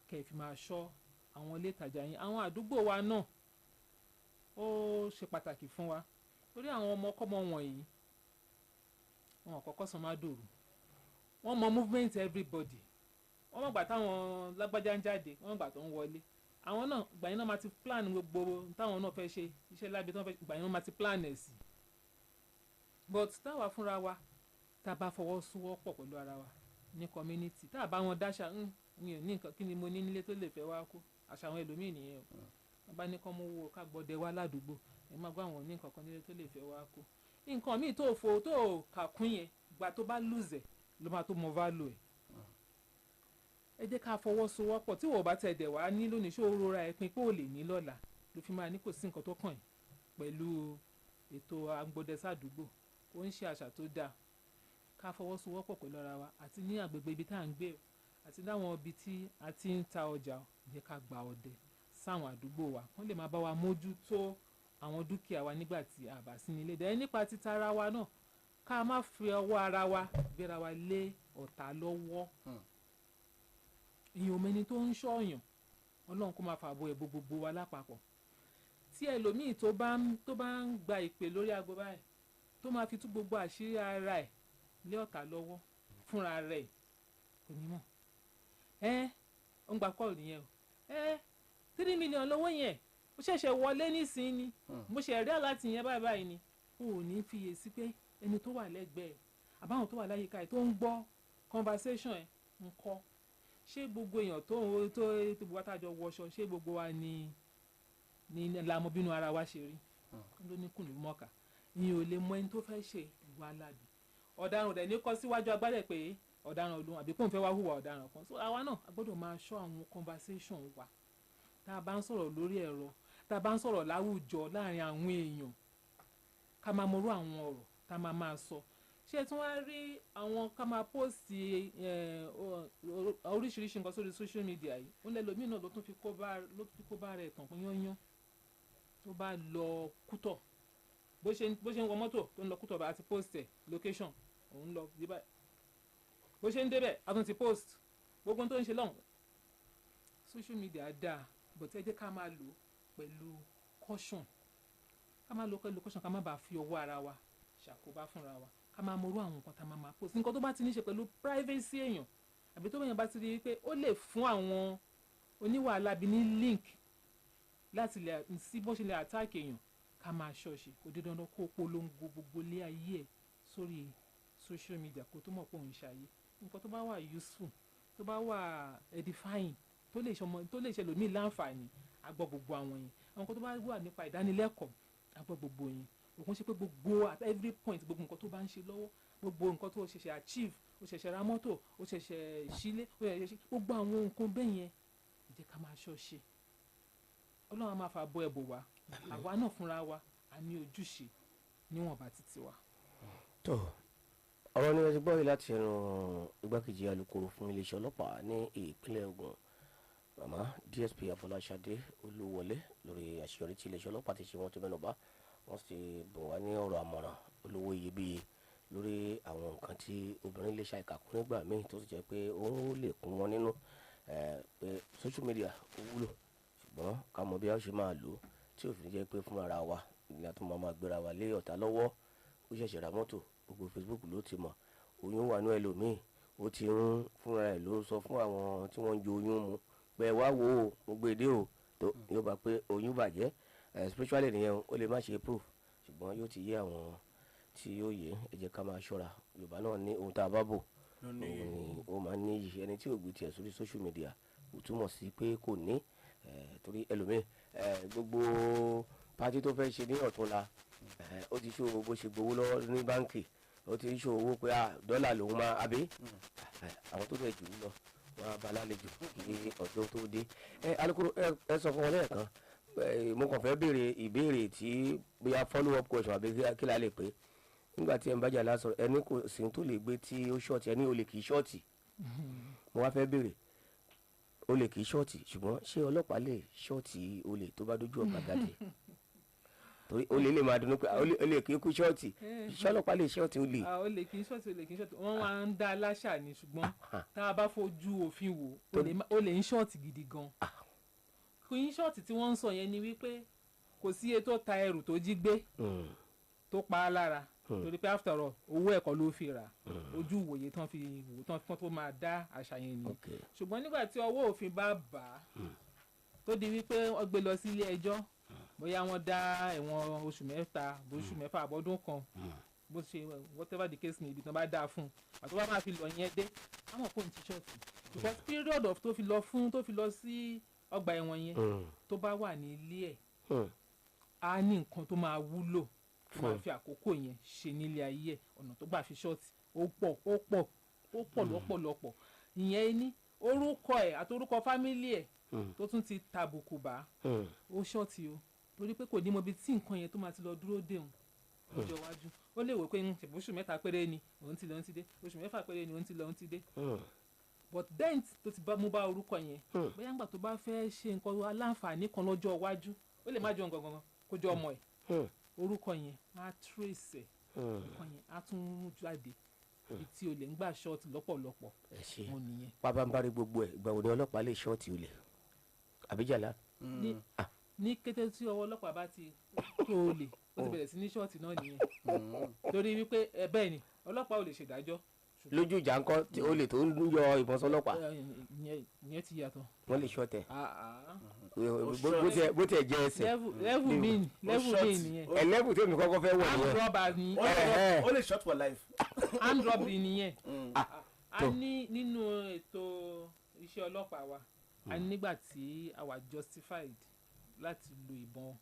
Speaker 3: kẹ́ fi máa ṣọ́ àwọn ilé ìtajà yín àwọn àdúgbò wa náà ó ṣe pàtàkì fún wa torí àwọn ọmọkọ́mọ wọ̀nyí wọn kọ́kọ́ sọ máa dòrò wọ́n mọ movement everybody wọ́n mọ̀ gbà táwọn lágbájá ń jáde wọ́n mọ̀ gbà tó ń wọlé àwọn náà gbà yín náà máa ti plan gbogbo táwọn náà fẹ́ ṣe iṣẹ́ lábẹ́ tí wọ́n fẹ́ gbà yín náà máa ti plan ẹ̀ sí but táwa fúnra wa tá a bá fọwọ́sowọ́pọ̀ pẹ̀lú ara wa ní community tá a bá wọn dáṣà mi ò ní nǹkan kí ni mo ní nílé tó lè fẹ́ wá kó àṣà àwọn ẹlòmíì nìyẹn o wọ́n bá ní kọ́ mú owó ká gbọ́dẹ wá ládùúgbò ẹ má gbọ́ àwọn ní nǹkan kan nílé tó lè fẹ́ wá kó nǹkan míì tó kà kún yẹn gbà tó bá lùzẹ̀ ló máa tó mọ value ẹ̀ ẹ jẹ́ ká fọwọ́sowọ́pọ̀ tí wọ́n bá tẹ̀ dẹ̀ wá ní lónìí ṣó rọra ẹ̀ pin pé ò lè ní lọ́la ló fi máa ní kò sí nǹkan tó kàn yín pẹ̀lú ètò agbọ́dẹ sádùúgbò ó ń ṣe àṣà tó dáa ká fọwọ́sowọ́pọ̀ pẹ̀lú ara wa àti ní àgbègbè ibi tá à ń gbé àti láwọn ibi tí a ti ń ta ọjà jẹ́ ká gba ọdẹ sáwọn àdúgbò wa wọ́n lè máa bá wa mójútó àwọn dúkìá wa nígbà tí a bá sí nílé dẹ̀ nípa títa ara wa náà ká má fi ọwọ́ ara wa gbéra wa lé ọ̀tá lọ́wọ́ èèyàn mẹni tó ń ṣọ̀yàn ọlọ́run kó máa fàbọ̀ ẹ̀ gbogbo wa lápapọ̀ tí ẹlòmíì tó bá ń gba ìpè lórí aago báyìí tó máa fi tú gbogbo àṣírí ara ẹ̀ lé ọ̀tá lọ́wọ́ fúnra rẹ̀ kò ní mọ̀ ó ń gba kọ́ọ̀lù nìyẹn o 3 million lówó yẹn ó ṣẹ̀ṣẹ̀ wọlé nísìnyí ni mo ṣe rí àláti yẹn báyìí ni o ò ní fiyè sí pé ẹni tó wà lẹ́gbẹ̀ẹ́ àbáwọn tó wà láyìíká ẹ̀ tó ń gbọ́ conversation ẹ̀ ń kọ́ ṣé gbogbo èèyàn tó gbogbo àtàjọ wọṣọ ṣé gbogbo wa ni lamọ bínú ara wa ṣe rí ló ní kùnú mọ́ka ìyẹn ò lè mọ ẹni tó fẹ́ ṣe ìwà alábi ọ̀daràn rẹ̀ ní kọ́ síwájú agbálẹ̀ pé ọ̀daràn olóhùn àbí kóun fẹ́ wá hùwà ọ̀daràn kan so àwa náà a gbọ́dọ̀ máa ṣọ́ àwọn conversation wa tá a bá ń sọ̀rọ̀ lórí ẹ̀rọ tá a bá ń sọ̀rọ̀ láwùjọ láàrin àwọn èèyàn ká máa mọrú àwọn ọ̀rọ̀ tá a máa sọ ṣé tí wọ́n á rí àwọn ká máa póòsì oríṣiríṣi nǹkan sórí social media yìí ó lẹ́ lómìn náà ló tún fi kó bá rẹ̀ tàn pín yányán tó bá lọ Kútọ̀ bó ṣe ń wọ mọ́tò tó ń lọ Kútọ̀ bá a ti post ẹ̀ location òun lọ bí báyìí bó ṣe ń débẹ̀ a tún ti post gbogbo tó ń ṣe lọ́hùn social media dáa but ẹ jẹ́ ká máa lò pẹ̀lú caution ká máa lò pẹ̀lú caution ká má bàa fi ọwọ́ ara wa ṣàkóbá fúnra wa ká máa mọrú àwọn nǹkan tá a máa post nǹkan tó bá ti ní ṣe pẹ̀lú privacy èèyàn àbí tó bẹ̀yàn bá ti rí i pé ó lè fún àwọn oníwàhálà bí ní link láti lè sí bó ṣe lè attack èèyàn ká máa ṣọ́ọ̀ṣì kò dé dandan kó polongo gbogbo lé ayé ẹ̀ sórí social media kó tó mọ̀ pé òun ṣayé nǹkan tó bá wà useful tó bá wà edifying tó lè ṣe lòmíì láǹfààní a gbọ́ gbogbo àwọn yẹn àwọn nǹkan tó bá wà nípa ìdánilẹ́kọ̀ọ́ a gbọ́ gbogbo yẹn òkun ṣe pé gbogbo at every point gbogbo nǹkan tó bá ń ṣe lọ́wọ́ gbogbo nǹkan tó ṣẹ̀ṣẹ̀ achieve ó ṣẹ̀ṣẹ̀ ra mọ́tò ó ṣẹ̀ṣẹ̀ sílé ó ṣẹ̀ṣẹ̀ gbogbo àwọn nǹkan bẹ́ẹ̀ yẹn ẹ jẹ́ ká máa ṣọ́ọ̀ṣe Ọlọ́run á máa fa bọ́ ẹ̀bùn wa àwa náà fúnra wa a ní ojúṣe níwọ̀nba títí wa.
Speaker 1: tó ọ̀rọ̀ ni wọ́n ti gbọ́ yìí láti ẹnu igbákejì alukoro fún iléeṣẹ́ ọlọ́pàá ní ìpínlẹ̀ Ògùn màmá DSP Afọláṣadé Olúwọlé lórí àṣeyọrí tí iléeṣẹ́ ọlọ́pàá ti ṣe wọ́n tó mẹ́nu bà wọ́n sì bọ̀ wá ní ọ̀rọ̀ àmọ̀ràn olówó iyebíye lórí àwọn nǹkan tí obìnrin lè ṣàìkàkùn nígbà míì tó sì jẹ́ pé ó lè kún wọn nínú pé social media ó wúlò ṣùgbọ́n ká mọ bí a ṣe máa lò ó tí òfin jẹ́ pé fún ara wa ní a tún máa gbéra wa lé ọ̀tá lọ́wọ́ ó ṣẹ̀ṣẹ̀ ra mọ́tò gbogbo Facebook ló ti mọ̀ oyún wà ní ẹlòmíì ó ti ń fúnra ẹ̀ ló sọ fún àwọn tí wọ́n ń jo oyún mu pé wá wo o mo gbé dé o tó yóò bá pé oyún bàjẹ́ spiritually nìyẹn ó lè má ṣe proof ṣùgbọ́n yóò ti yé àwọn tí yóò yé ẹ jẹ́ ká máa ṣọ́ra Yorùbá náà ní ohun tá a bá bò ó máa ń níyì ẹni tí ò gbé tiẹ̀ sórí social media kò túmọ̀ sí pé kò ní torí ẹlòmíì gbogbo pátí tó fẹ́ ṣe ní ọ̀túnla ó ti ṣó bó ṣe gbowó lọ́wọ́ ní báńkì ó ti ṣó owó pé dọ́là lòun máa àbí àwọn tó bẹ̀ jù ú lọ wọn á ba lálejò kí ọjọ́ tó dé alukoro ẹ sọ fún wọn lẹ́ẹ̀kan mo kàn fẹ́ béèrè ìbéèrè tí bóyá follow up question àbí kí la lè pé nígbà tí ẹ ń bájà lásán ẹni kò sí tó lè gbé tí ó ṣọ́ọ̀tì ẹni olè kì í ṣọ́ọ̀tì mo wá fẹ́ béèrè olè kì í ṣọ́ọ̀tì ṣùgbọ́n ṣé ọlọ́pàá lè ṣọ́ọ̀tì olè tó bá dójú ọ̀gbagadè torí olè lè máa dunú pé olè kì í kú ṣọ́ọ̀tì ṣé ọlọ́pàá lè ṣọ́ọ̀tì olè.
Speaker 3: olè kì í ṣọ́ọ̀tì wọ́n máa ń dá aláṣà ni ṣùgbọ́n tá a bá fojú òfin wò olè ń ṣọ́ọ̀tì gidi gan kò ń ṣọ́ọ̀tì tí wọ́n ń sọ yẹn ni wípé kò sí iye tó ta ẹrù tó jí gbé tó pa á lára torí pé after all owó ẹ̀kọ́ ló fi rà ojú ìwòye tán fi wò tán tó máa dá àṣà yẹn ni ṣùgbọ́n nígbà tí ọwọ́ òfin bá bà á tó di wípé wọ́n gbé lọ sí ilé ẹjọ́ bóyá wọ́n dá ẹ̀wọ̀n oṣù mẹ́ta oṣù mẹ́fà àbọ̀dún kan bó ṣe whatever the case may be tán bá dáa fún un àti wọ́n máa fi lọ yẹn dé àwọn kò ní ti ṣọ́ọ̀tì because period of tó fi lọ sí ọgbà ẹ̀wọ̀n yẹn tó bá wà ní ilé ẹ̀ á ní nǹkan tó máa wúlò tó máa fi àkókò yẹn ṣe nílé ayé ẹ̀ ọ̀nà tó gbà fi ṣọ́ọ̀tì ó pọ̀ lọ́pọ̀lọpọ̀ ìyẹn ní orúkọ ẹ̀ àti orúkọ fámílì ẹ̀ tó tún ti tàbùkù bá ó ṣọ́ọ̀tì o torí pé kò ní mọ ibi tí nǹkan yẹn tó máa ti lọ dúró dé òun lọ́jọ́ iwájú ó lè wò pé oṣù mẹ́ta péré ni òun ti lọ òun ti dé oṣù mẹ́fà péré ni òun ti lọ òun ti dé but dent tó ti mú bá orúkọ yẹn bóyá ńgbà tó bá fẹ́ ṣe nǹkan aláǹfààní kan lọ́jọ́ iwájú ó lè má jọ gangan kó jọ ọmọ ẹ̀ orúkọ yẹn á trace ẹ̀ orúkọ yẹn á tún jáde ibi tí olè ń gbà ṣọ́ọ̀tì lọ́pọ̀lọpọ̀ wọn nìyẹn.
Speaker 1: pàbàmbarì gbogbo ẹ̀ ìgbà wo ni ọlọ́pàá lè ṣọ́ọ̀tì olè àbíjàlá.
Speaker 3: ní kété tí ọwọ́ ọlọ́pàá bá ti tó olè ó ti bẹ̀rẹ̀ sí ní ṣọ́ọ̀tì náà nìyẹn torí wípé bẹ́ẹ̀ ni ọlọ́pàá ò lè ṣèdájọ́
Speaker 1: lójú ìjà ńkọ́ tí ó lè tó ń yọ ìbọn sọ́lọ́pàá
Speaker 3: ìyẹn ti yàtọ̀.
Speaker 1: wọ́n lè ṣọ̀tẹ̀
Speaker 2: Ó
Speaker 1: bó tiẹ̀ jẹ́ ẹsẹ̀
Speaker 3: level mi nìyẹn.
Speaker 1: ẹlẹ́bù tí èmi kọ́kọ́ fẹ́ wọ̀
Speaker 3: hand
Speaker 1: nìyẹn.
Speaker 3: rubber ni
Speaker 2: ó lè shot for life.
Speaker 3: hand rubber nìyẹn. a
Speaker 1: tó.
Speaker 3: ní nínú ètò iṣẹ́ ọlọ́pàá wa a ní nígbà tí a wà justified láti lo ìbọn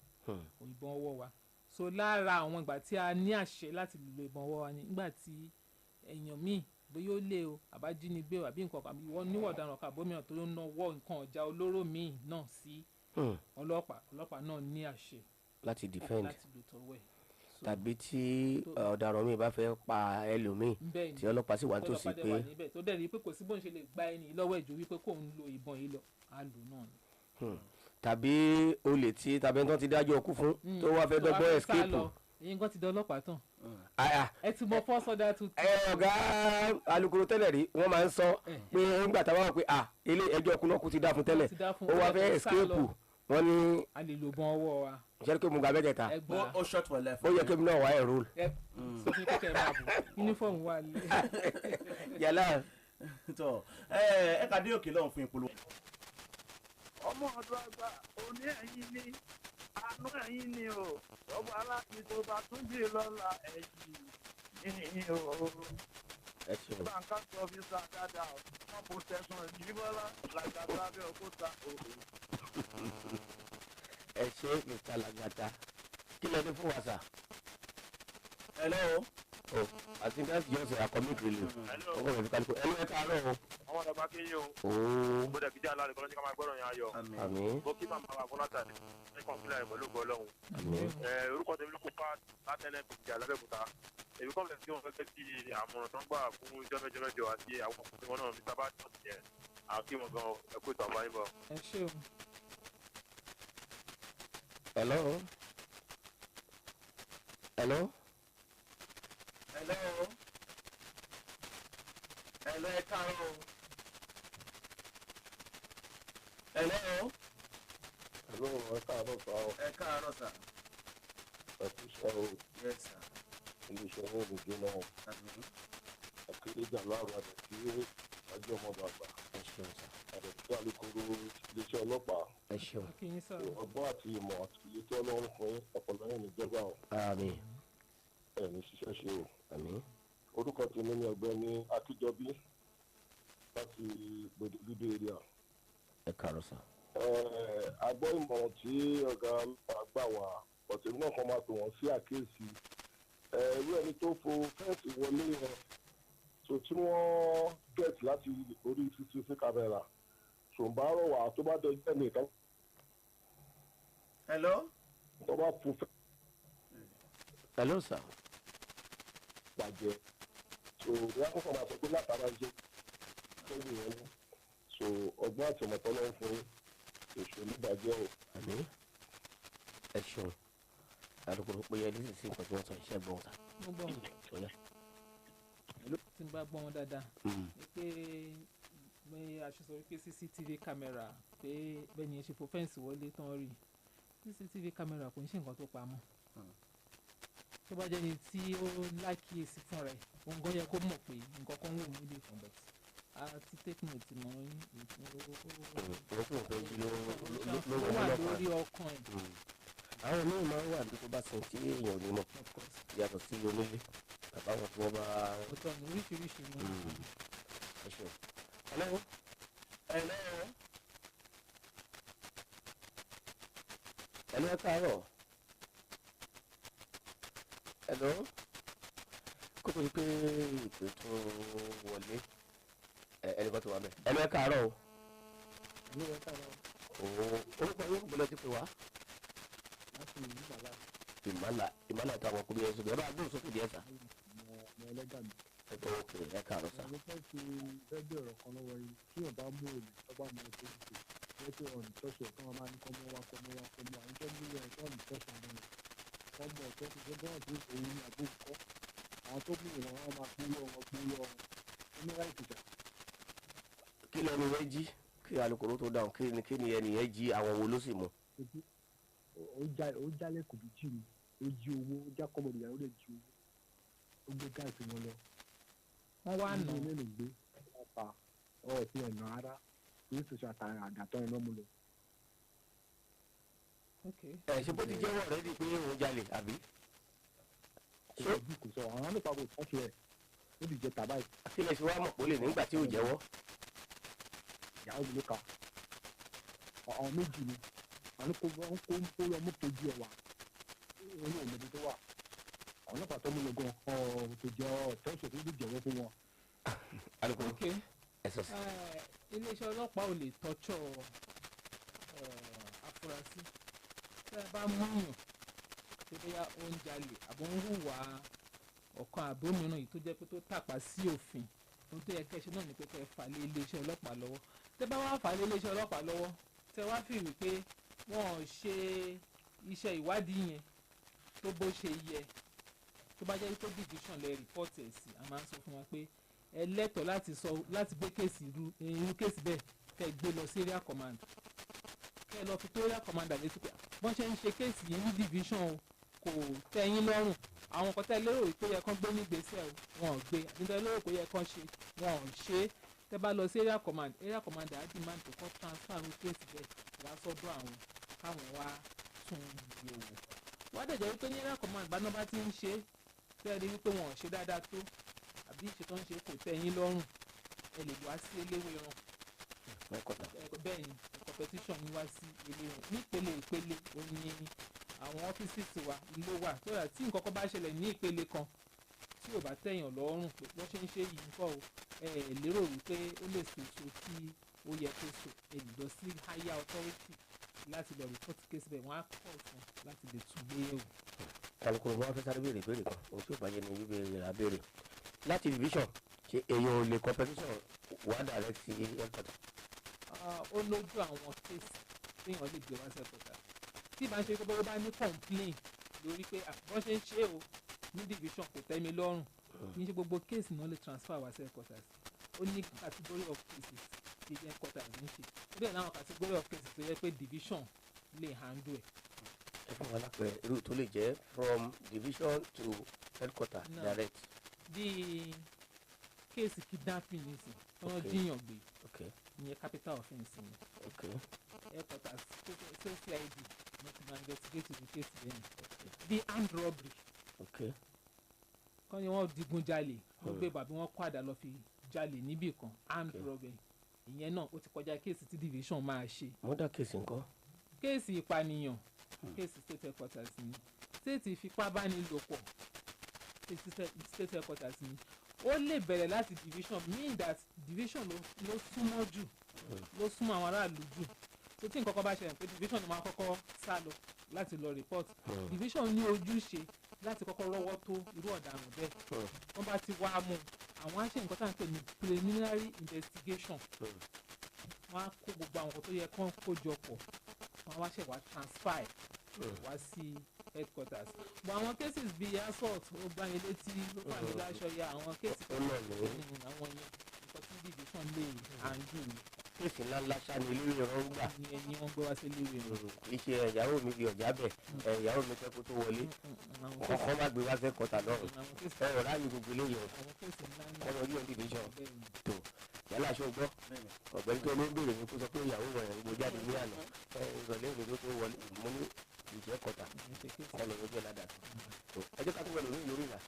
Speaker 3: ọwọ́ wa so lára àwọn ìgbà tí a ní àṣẹ láti lo ìbọn ọwọ́ wa ni nígbà tí èèyàn míì bóyá ó lé o àbájínigbé o àbí nǹkan kan ìwọ níwọ̀ ọ̀daràn kan àbómìíràn tó ń náwó nǹkan ọ̀já olóró míì náà sí ọlọ́pàá náà ní àṣẹ
Speaker 1: láti defend
Speaker 3: láti lò tọwọ́ ẹ̀.
Speaker 1: tàbí tí ọ̀daràn mi bá fẹ́ pa ẹlòmíì tí ọlọ́pàá sì wà nítòsí pé
Speaker 3: tó dẹ̀ rí i pé kò sí bóun ṣe lè gba ẹni lọ́wọ́ ẹ̀jọ̀ wípé kò ń lo ìbọn yìí lọ á lò náà ni.
Speaker 1: tàbí olè tí tàbí ẹni tó ti dájọ́ ọkú fún tó wá fẹ́ dọ́gbọ́n escape.
Speaker 3: èyí nǹkan ti dán ọlọ́pàá tán ẹ ti mọ fọ́sọ́dá tuntun.
Speaker 1: ọ̀gá alukoro tẹ́lẹ̀ rí wọ́n máa ń sọ pé nígbà táwọn wà pé ilé ẹjọ́ ọkùnrin ọkùnrin ti dá fún tẹ́lẹ̀ ó wá fẹ́ escape wọ́n ní.
Speaker 3: a lè lo bọn ọwọ́ wa.
Speaker 1: ìṣẹ́ni pé mo gba mẹ́tẹ̀ẹ̀ta
Speaker 2: ó shot for life.
Speaker 1: ó yẹ kí mi náà wá ẹ̀rọ.
Speaker 3: sọ fún kẹ́kẹ́ máa bọ̀ yúnífọ̀mù wà lé.
Speaker 1: yàrá
Speaker 2: tọ ẹ ká dé òkè lọ́hùn fún ìpolówó.
Speaker 4: ọmọ ọdún àgbà òní ẹ̀yìn ni àánú ẹ̀yìn ni o ọmọ aláàfin tó bá tún bí lọ́la ẹ̀yìn ni o.
Speaker 1: ẹ ṣeun.
Speaker 4: báńkà sọ fi sa dáadáa wọn kò tẹsán ìdíbọ́lá làgàtà abẹ́ òkúta òhò.
Speaker 1: ẹ ṣe mr lagata kí lẹ ní fún wa sà.
Speaker 2: hello.
Speaker 1: oh I think that's just a comic relief. ọkọ mi fi kálukú ẹ ló ẹ káàárọ̀ o.
Speaker 4: ọmọ ọdọ bá kí yín o.
Speaker 1: ooo.
Speaker 4: bó dẹ̀ kí jẹ́ aláàlú kọ́lọ́sí ká máa gbọ́dọ̀ yẹn ayọ̀.
Speaker 1: àmín.
Speaker 4: ó kí màmá wa fọlọ́tà ní ẹ̀kọ́ ìpínlẹ̀ pẹ̀lú ògbó ọlọ́run.
Speaker 1: àmín.
Speaker 4: orúkọ tèmi ló kópa látẹ̀lẹ̀ ìjà lábẹ́òkúta. èmi kọ́ lẹ́sìn wọn gẹ́gẹ́ bí àmọ̀ràn tó ń gbà fún jọ́mẹ́jọ́mẹ́jọ àti àwọn ọkùnrin wọn náà mr badmus yẹn àti wọn gan ẹ̀kú ìtàn àbáyé bọ̀.
Speaker 3: ẹ ṣé o.
Speaker 1: hello. hello.
Speaker 2: hello. hello ẹ káàárọ̀ o. hello.
Speaker 5: hello ẹ káàárọ̀ sá o.
Speaker 2: ẹ káàárọ̀ sà.
Speaker 5: ẹ kú iṣẹ́ o.
Speaker 2: yes sir.
Speaker 5: iléeṣẹ́ owó mi gbé náà.
Speaker 2: àmín.
Speaker 5: akéréjà láàrú àdàtí ìwájú ọmọdé àgbà.
Speaker 1: ẹ ṣeun sà.
Speaker 5: àdàtí alukoro iléeṣẹ́ ọlọ́pàá.
Speaker 1: ẹ ṣeun.
Speaker 3: kí yín sọ̀rọ̀.
Speaker 5: ọgbọ́n àti ìmọ̀ àti iye tí ọlọ́run fún ọ̀pọ̀lọpọ̀ níjọba o.
Speaker 1: àmín.
Speaker 5: ẹ̀mí ṣiṣẹ́ ṣe o.
Speaker 1: àmín.
Speaker 5: orúkọ tèmi ni ọ̀gbẹ́ni akíjọbí láti gbèdégbèdé area.
Speaker 1: ẹ káàárọ̀ sà.
Speaker 5: a gbọ́ ìmọ̀ràn tí ọ̀gá àgbà wà ọ̀tẹ̀ náà kan máa pè wọ́n sí àkíyèsí irú ẹni tó fo fẹ́ǹsì wọlé yẹn tó tí wọ́n gẹ̀ẹ́tì láti orí cctv camera ṣòǹbà rọ̀ wá tó bá dọjọ́ nìkan.
Speaker 2: hello.
Speaker 5: tó bá fo fẹ́ǹsì
Speaker 1: hello sà.
Speaker 5: gbàjẹ́ so ní akọ́kọ́ máa sọ pé látara jẹ́ lórí yẹn ní so ọgbọ́n àti ọmọọ̀tọ́ lọ́wọ́ fún èso oníbàjẹ́ o.
Speaker 1: àmín. ẹ ṣeun. alukoro pé ẹni sì sí nǹkan tí wọ́n sọ iṣẹ́ gbọ́n ta.
Speaker 3: mo gbọ́ wọn tí n bá gbọ́ wọn dáadáa pé bí a ṣe sọ wípé cctv camera pé bẹ́ẹ̀ ni ẹ ṣe fo fẹ́ǹsì wọlé tán rí cctv camera kò ń ṣe nǹkan tó pamọ́ tó bá jẹ́ ni tí ó lákìyèsí fún rẹ̀ òun gan yẹ kó mọ̀ pé nǹkan kan wò nílé fún bẹ́ẹ̀ àti take note mọ́ ó wà lórí ọkàn ẹ̀.
Speaker 1: àwọn míì máa ń wà ní tó bá sin tí èèyàn ò ní mọ̀ yàtọ̀ sí onílé bàbá wọn tí wọ́n bá.
Speaker 3: ọ̀tọ̀ ní oríṣiríṣi ni.
Speaker 1: ẹ ṣeun. hello.
Speaker 2: hello.
Speaker 1: hello ẹ káàárọ̀. hello. kó tó di pé ìpè tó wọlé ẹni kan tó wà mẹ́. hello ẹ káàárọ̀ o.
Speaker 3: hello ẹ káàárọ̀.
Speaker 1: orúkọ yóò gbọ́dọ̀ ti pè wá.
Speaker 3: láti
Speaker 1: ìmọ̀lá táwọn ọkùnrin yẹn sọ̀rọ̀ ẹ bá gbóhùn sókè díẹ̀ sà.
Speaker 3: mo ẹlẹ́gà mi.
Speaker 1: ok ẹ káàárọ̀ sà.
Speaker 3: mo fẹ́ fi fẹ́ bí ọ̀rọ̀ kan lọ́wọ́ yìí tí yóò bá mú èlé tọ́gbà mọ́ ẹ tó ń pè é pé ọ̀nì ṣọ́ọ̀ṣì ẹ̀ káwọn máa ní kọ́ mọ́ wá àwọn tó ń bí ẹ̀ ọ̀nì ṣọ́ọ̀ṣì àwọn ẹ̀ ọmọ ọ̀tọ́ ti fẹ́ bọ́ọ̀ sí òun ní àbókọ́ àwọn tó bí ìwọ̀n wọn máa pín lọ́wọ́ ní láì tìjà.
Speaker 1: kí lẹ́nu rẹ jí kí alukoro tó dáhùn kí ni ẹnìyẹn jí àwọn wo ló sì mú.
Speaker 3: ó jálẹ̀ kò bí jì mí ó jí owó ó já kọ́mọdé ìyàwó lè jí owó ó gbé gáàsì wọn lọ wọ́n wá nà
Speaker 6: ilé lè gbé ọ̀pá ọ̀ọ́tí ẹ̀nà ara kì í ṣoṣo àtàrà àdàtọ̀ iná mu lò.
Speaker 1: ṣe bó ti jẹ́wọ́ rẹ̀ di pé òun jalè àbí.
Speaker 6: ṣé ojú kò sọ àwọn nípa bò tán ṣe ẹ̀ ó di jẹ tàbá yìí.
Speaker 1: kílẹ̀ sí wàá mọ̀ pé ó lè nígbà tí ò jẹ́wọ́.
Speaker 6: ìyàwó mi ló ka àwọn méjì ni àwọn kó lọ mọ́tò ojú ẹ̀ wá wọn ní òmìnira tó wà àwọn ọlọ́pàá tó mú lọ gan tó jẹ ọ̀tọ́ ìṣòfò ló jẹ́wọ́ fún wọn.
Speaker 1: alukoro
Speaker 3: ok
Speaker 1: ẹ̀sọ́ sí.
Speaker 3: iléeṣẹ́ ọlọ́pàá ò lè tọ́jọ́ afurasí tí a bá múyàn tó bóyá ó ń jalè àbò ń hùwà ọ̀kan àbómìíràn yìí tó jẹ́ pé tó tàpá sí òfin ohun tó yẹ kẹ́ ṣe náà ni pé kẹ́ fà lé iléeṣẹ́ ọlọ́pàá lọ́wọ́ tẹ́ bá wá fà lé iléeṣẹ́ ọlọ́pàá lọ́wọ́ tẹ́ wá fi wí pé wọ́n ò ṣe iṣẹ́ ìwádìí yẹn tó bó ṣe yẹ tó bá jẹ́ pé division lẹ rìpọ́ọ̀tì ẹ̀ sí a máa ń sọ fún wa pé ẹ lẹ́tọ̀ọ́ láti gbé kéèsì irú kéèsì bẹ́ẹ̀ kẹ́ ẹ gbé lọ sí area command kẹ́ ẹ lọ fi tó area commander létí pé bọ́n ṣe ń ṣe kéèsì yìí ní division o kò tẹ́ yín lọ́rùn àwọn kan tẹ́ lérò pé yẹ kán gbé nígbésẹ̀ o wọn ò gbé àti tẹ́ lérò pé yẹ kán ṣe wọn ò ṣe é tẹ́ bá lọ sí area commander á demand tó kọ́ transfer irú kéèsì bẹ́ẹ̀ wá sọ́dọ̀ àwọn káwọn wá tún yẹ̀ wò wọ́n dẹ̀ jẹ́ wípé ní area command gbaná bá ti ń ṣe tẹ́ ẹ rí wípé wọn ò ṣe dáadáa tó àbí ìṣe tó ń ṣe kò tẹ́ yín lọ́rùn ẹ lè wá sí eléwé ran bẹ́ẹ̀ ni competition yín wá sí eléwé nípele ìpele ó ní àwọn ọ́fíìsì wa ló wà tó yà tí nǹkan kan bá ṣẹlẹ̀ ní ìpele kan tí ò bá tẹ̀yàn lọ́rùn pé wọ́n ṣe ń ṣe yìí nǹkan o lérò wípé ó lè ṣètò tí ó yẹ kó so ẹ lè lọ sí higher authority láti lọ report case bẹ́ẹ̀ wọ́n á kọ̀ fún láti lè tún gbé yẹ̀wò.
Speaker 1: alukoro wọn fẹ́ sáré béèrè ìbéèrè kan ohun tí ò bá yẹ ni bíbélì rà béèrè láti division ṣe èèyàn ò lè competition wà direct sí headquarter.
Speaker 3: ó lójú àwọn kéèsì téèyàn lè gbé wá sẹ́kọ̀tà tí ìbá ń ṣe pé bó bá ní complain lórí pé wọ́n ṣe ń ṣe o ní division kò tẹ́ mi lọ́rùn kì í ṣe gbogbo kéèsì náà lè transfer wá sẹ́kọ̀tà ó ní category of cases tí headquarter ń ṣe ó dẹ̀ láwọn category of cases tó yẹ pé division lè handle ẹ̀.
Speaker 1: ẹ fún wa lápẹ irú tó lè jẹ́ from division to headquarter direct.
Speaker 3: bíi kéèsì kidnapping nìsín tí wọ́n jíyàn gbé ìyẹn capital offence ni headquarters cid wọ́n ti máa investigate the case lẹ́yìn bíi armed robbery kọ́ ni wọ́n digun jalè wọ́n gbé bàbí wọ́n kọ́ àdá lọ fi jalè níbì kan armed robbery ìyẹn náà ó ti kọjá kéèsì tí division máa ṣe.
Speaker 1: mọ́dà kéèsì ńkọ́.
Speaker 3: kéèsì ìpànìyàn kéèsì state headquarters ni state ìfipábánilòpọ̀ state headquarters ni ó lè bẹ̀rẹ̀ láti division mean that division ló súnmọ́ jù ló súnmọ́ àwọn aráàlú jù tó tí nǹkan kan bá ṣẹlẹ̀ pé division máa kọ́kọ́ sá lọ láti lọ report division ní ojúṣe láti kọ́kọ́ rọ́wọ́ tó irú ọ̀daràn bẹ́ẹ̀ wọ́n bá ti wá mú àwọn á ṣe nǹkan tá à ń pè ní preliminary investigation wọ́n á kó gbogbo àwọn tó yẹ kán kó jọ pọ̀ wọ́n á wá ṣe wá transfer wá sí headquarters but àwọn cases bíi assault ó gbá yẹn létí ló wà ní láṣọ ya àwọn cases àwọn yẹn nǹkan tí division lè handle ni.
Speaker 1: kéèsì ńláńlá sani ilé ìrọ̀ ń gbà.
Speaker 3: ni wọ́n gbé wá sí ilé ìwé rẹ̀.
Speaker 1: iṣẹ́ ìyàwó mi fi ọ̀já bẹ̀ ìyàwó mi fẹ́ kó tó wọlé kọ́kọ́ má gbé wá fẹ́ kọ́ta náà ẹ̀rọ ráàyè gbogbo eléyìí ọ̀rọ̀ yóò dìde sọ tó yálà aṣọ gbọ́ ọ̀gbẹ́ni tó ló ń béèrè ní kó sọ pé ìyàwó wọn yẹn gbó jáde ní àná ìrọ̀lẹ́ ìrìn tó wọlé mo ní ìjẹ́ kọ́ta ọ̀nà ìwé jẹ́ ládàá tó ẹjọ́ ká tó wọlé lórí ìlà.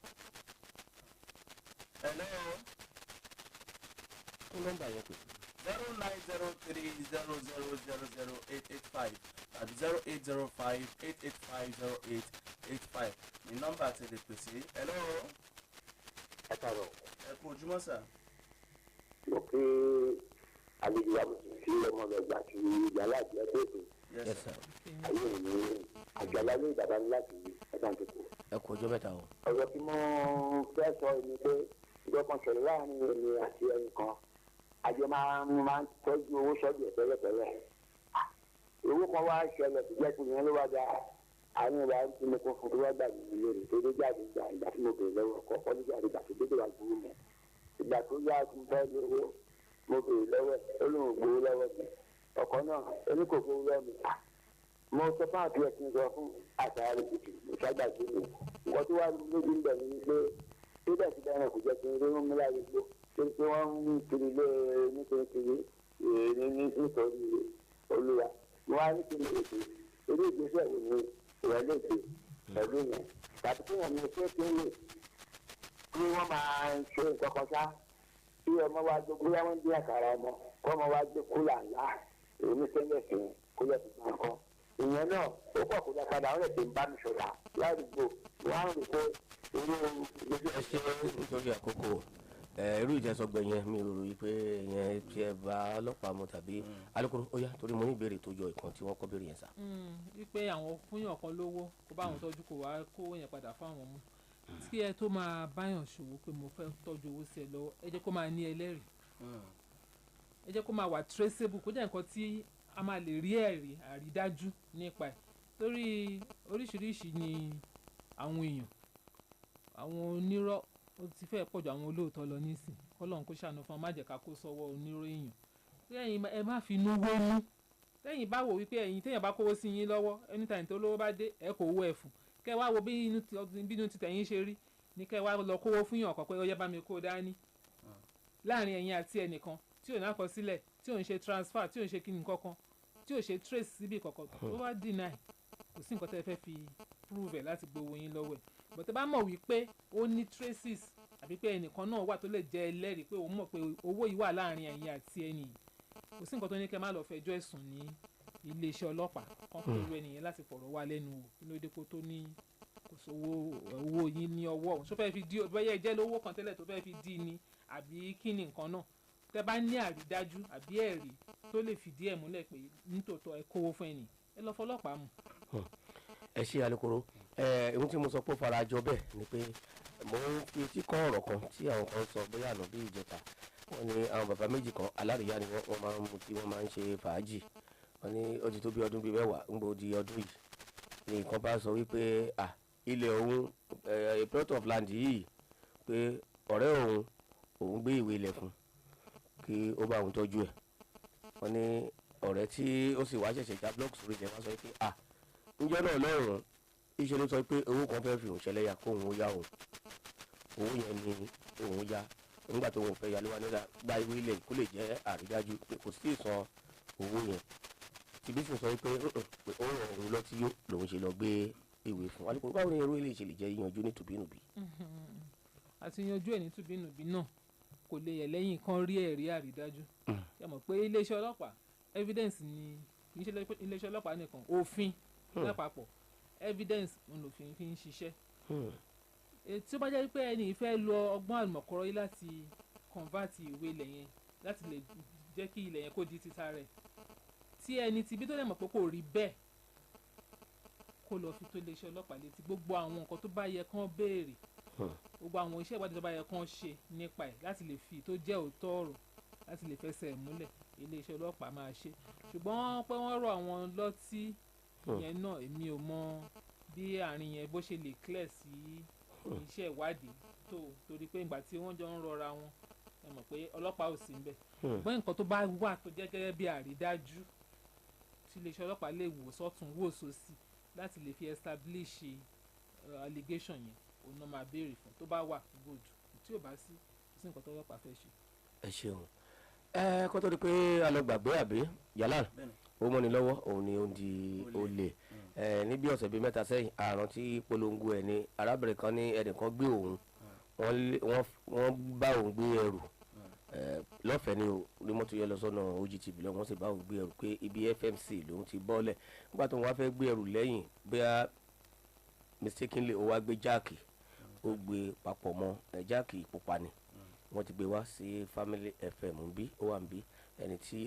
Speaker 1: kó nọ́mbà yẹn pè.
Speaker 2: 090300000885 àbí 0805-885-0885 ní nọ́mbà tí lè pèsè. Hello.
Speaker 7: ẹ káàárọ̀.
Speaker 2: ẹ kú ojúmọ́ sà.
Speaker 7: mo kí àlejò àbùsùn sí ọmọ ẹgbà tí yàrá àjẹ́ pèsè.
Speaker 1: Yes sir.
Speaker 7: ayé mi àjàlá ní ìdàgbà ní láti ẹ̀ka ìtòkò.
Speaker 1: ẹ kú ọjọ́ mẹ́ta o.
Speaker 7: ọ̀rọ̀ tí mo fẹ́ sọ ni pé ìjọba ṣẹlẹ̀ láàrin èmi àti ẹnìkan àjọ máa ń tọ́jú owó sọ́dọ̀ tẹ́lẹ̀tẹ́lẹ̀ owó kan wá ṣẹlẹ̀ tó jẹ́ kí ìyẹn ló wá gba àwọn ìwà tí mo kún fún tó wá gbà mí lórí tó dé jáde gbà ìgbà tí mo bèrè lọ́wọ́ kọ́kọ́ ní jáde gbà tó dé wà gbúrú mọ́ ìgbà tó yá tí mo fẹ́ lówó mo bèrè lọ́wọ́ ó lóun gbowó lọ́wọ́ mi ọkọ náà oní kò gbowó lọ́wọ́ mi mo sọ fún àbí ẹ̀sìn sọ fún àṣàyàrá kùtù ìṣàgbà tó lò nǹkan tó wà lójú ń bẹ̀ ní pé síbẹ̀síbẹ̀ náà kò jẹ́ kí n rí mú láyé gbó torí pé wọ́n ń kiri lé nítorí nítorí olúwa mo wá ní kí n lè ṣe eré ìgbésẹ̀ wo ni ìrẹ́ lè ṣe pẹ̀lú yẹn tàbí kí wọ́n mi ṣe kí n lè kí wọ́n máa ṣe nǹkan kan ṣá kí ọmọ wa gbé bóyá wọ́n dín àkàrà ọmọ kọ́ ọmọ wa gbé kúlà ńlá èyí ní sẹ́yìn ẹ̀sìn kúlẹ̀ tó máa kọ́ ìyẹn náà ó pọ̀ kó dá padà wọ́n lè ti ń bá mi ṣọ̀rọ̀ ládùúgbò wọ́n á rí pé irú ìgbésẹ̀
Speaker 1: ẹ ṣe nítorí àkókò irú ìjẹsọgbẹ yẹn mi ò rò yí pé yẹn tí ẹ bá ọlọ́pàá mu tàbí alukoro ó yá torí mo ní ìbéèrè tó jọ ìkan tí wọ́n kọ́ béèrè yẹn sá.
Speaker 3: wípé àwọn fúnyàn kan lówó kó bá àwọn tọ́jú kó wá kó yẹn padà fáwọn mú kí ẹ tó máa báyàn ṣòwò pé mo fẹ́ tọ́jú owó sí ẹ lọ́wọ́ ẹ jẹ́ kó máa ní ẹlẹ́rìí ẹ jẹ́ kó máa wà traceable kó jẹ́ nǹkan tí a máa lè rí ẹ̀rí àrídájú nípa ẹ̀ torí oríṣiríṣi ni àwọn èèyàn àwọn onírọ́ ó ti fẹ́ pọ̀jù àwọn olóòótọ́ lọ nísìn kọ́lọ́n kó ṣàánú fún ọ má jẹ́ ká kó sọ́wọ́ onírọ́ èèyàn lẹ́yìn ẹ má fi inú wónú lẹ́yìn bá wò wípé ẹ̀yin téèyàn bá kówó sí yín lọ́wọ́ anytime tó lówó bá dé ẹ kò owó ẹ̀ fún kẹ́ wá wo bí inú ti tẹ̀yìn ṣe rí ní kẹ́ wá lọ kówó fún yàn kan pé ó yẹ bá mi kó dání láàrin ẹ̀yin àti ẹnìkan tí ò ní àkọsílẹ̀ tí ò ń ṣe transfer tí ò ń ṣe kíni kankan tí ò ṣe trace síbi kankan tó bá deny kò sí nǹkan tẹ́ fẹ́ fi prove ẹ̀ láti gbowó yín lọ́wọ́ ẹ̀ but ẹ bá mọ̀ wípé ó ní traces àbí pé ẹnìkan náà wà tó lè jẹ́ ẹlẹ́rìí pé òun mọ̀ pé owó yìí wà láàrin ẹ̀yin àti ẹni yìí kò sí nǹkan tó ní kẹ́ má lọ fẹjọ́ ẹ̀sùn ní iléeṣẹ́ ọlọ́pàá kan pẹ̀lú ẹnìyẹn láti fọ̀rọ̀ wá lẹ́nu wò kí ló dé kó tó ní kò sówó owó yín ní ọwọ́ òun tó fẹ́ fi dí bẹ́yẹ jẹ́ lówó kan tẹ́lẹ̀ tó fẹ́ fi dí ni àbí kí ni nǹkan náà tẹ́ bá ní àrídájú àbí ẹ̀rí tó lè fìdí ẹ̀ múlẹ̀ pé nítòótọ́ ẹ kówó fún ẹnì ẹ lọ fọlọ́pàá mú.
Speaker 1: ẹ ṣe alukoro ohun tí mo sọ pé farajọ bẹ́ẹ̀ ni pé mo ń fi etí kọ́ ọ̀rọ̀ kan tí àwọn kan sọ bóyá àná bí ìjẹta wọ́n ní àwọn bàbá méjì kan alárìíyá ni wọ́n máa ń mutí wọ́n máa ń ṣe fàájì wọ́n ní ó ti tó bí ọdún bíi mẹ́wàá ń gbòó di ọdún yìí ní nǹkan bá sọ wípé ilẹ̀ òun a plot of land yìí pé ọ̀rẹ́ òun gbé ìwé ilẹ̀ fún kí ó bá òun tọ́jú ẹ̀ wọ́n ní ọ̀rẹ́ tí ó sì wá ṣẹ̀ṣẹ̀ já blọọkì sórí ilẹ̀ wá sọ pé ǹjẹ́ náà lọ́rùn iṣẹ́ ló sọ pé owó kan fẹ́ fi òun ṣẹlẹ́yà kó òun ó yá òun owó yẹn ni òun yá nígbà tó òun fẹ́ yá ló wá nígbà gba ìwé ilẹ̀ kó lè jẹ́ àrídájú pé kò sí ìsan owó yẹn tìbí sì sọ pé ó rọ̀ òun lọ tí lòun ṣe lọ gbé ìwé fún alukoro báwo ni irú ilé ìṣẹ̀lẹ̀ jẹ́ yíyanjú ní tùbínùbí.
Speaker 3: àti yanjú ẹ̀ ní tùbínùbí náà kò lè yẹ lẹ́yìn kan rí ẹ̀rí àrídájú ẹ mọ̀ pé iléeṣẹ́ ọlọ́pàá evidence ni kì í ṣe iléeṣẹ́ ọlọ́pàá nìkan òfin lápapọ̀ evidence òun lòfin fi ń ṣiṣẹ́ tí ó bá jẹ́ pé ẹni ìfẹ́ lọ ọgbọ́n àlùmọ̀kọ́rọ́ yìí láti convert ìwé ilẹ̀ yẹn láti lè jẹ́ kí ilẹ̀ yẹn kó di títà rẹ̀ tí ẹni tí bí tó lè mọ̀ pé kò rí bẹ́ẹ̀ kó lọ fi tó iléeṣẹ́ ọlọ́pàá létí gbogbo àwọn nǹkan tó bá yẹ kán béèrè gbogbo àwọn iṣẹ́ ìwádìí tó bá yẹ kán ṣe nípa ẹ̀ láti lè fi tó jẹ́ òótọ́ ọ̀rọ̀ láti lè fẹsẹ̀ múlẹ̀ iléeṣẹ́ ọlọ́pàá máa ṣe ṣùgbọ́n pé wọ́n rọ àwọn lọ́tí yẹn náà èmi ò mọ bí àárín yẹn bó ṣe lè clear sí iṣẹ́ ìwádìí tó torí pé ìgbà tí wọ́n jọ ń rọra wọn ẹ mọ̀ pé ọlọ́pàá ò sí níbẹ̀ ṣùgbọ́n nǹkan tó bá wà tó jẹ́ gẹ́gẹ́ bí àrídájú tí iléeṣẹ́ ọlọ́pàá lè wò sọ́tún wò sósì láti lè fi establish allegation yẹn òun náà máa béèrè fún tó bá wà good tí ò bá sí sí nǹkan tó ọlọ́pàá fẹ́ ṣe.
Speaker 1: ẹ ṣeun kó tó di pé alọ́gbàgbé àbí yálà ó mọ́ni lọ́wọ́ òun ni ó ń di olè níbi ọ̀sẹ̀ bíi mẹ́ta sẹ́yìn àrùn tí polongo ẹ̀ ní arábìnrin kan ní ẹnìkan gbé òun wọ́n bá òun gbé ẹrù lọ́fẹ̀ẹ́ ni orí mọ́tò yẹ lọ sọ́nà OGTV lọ wọ́n sì bá òun gbé ẹrù pé ibi FMC lòun ti bọ́lẹ̀ nígbà tó wọ́n fẹ́ gbé ẹrù lẹ́yìn bóyá mistakenly ó wá gbé jáàkì ó gbé papọ̀ mọ́ jáàkì pupa ni wọ́n ti gbé wá sí Family FM bí ó wà ń bí ẹni tí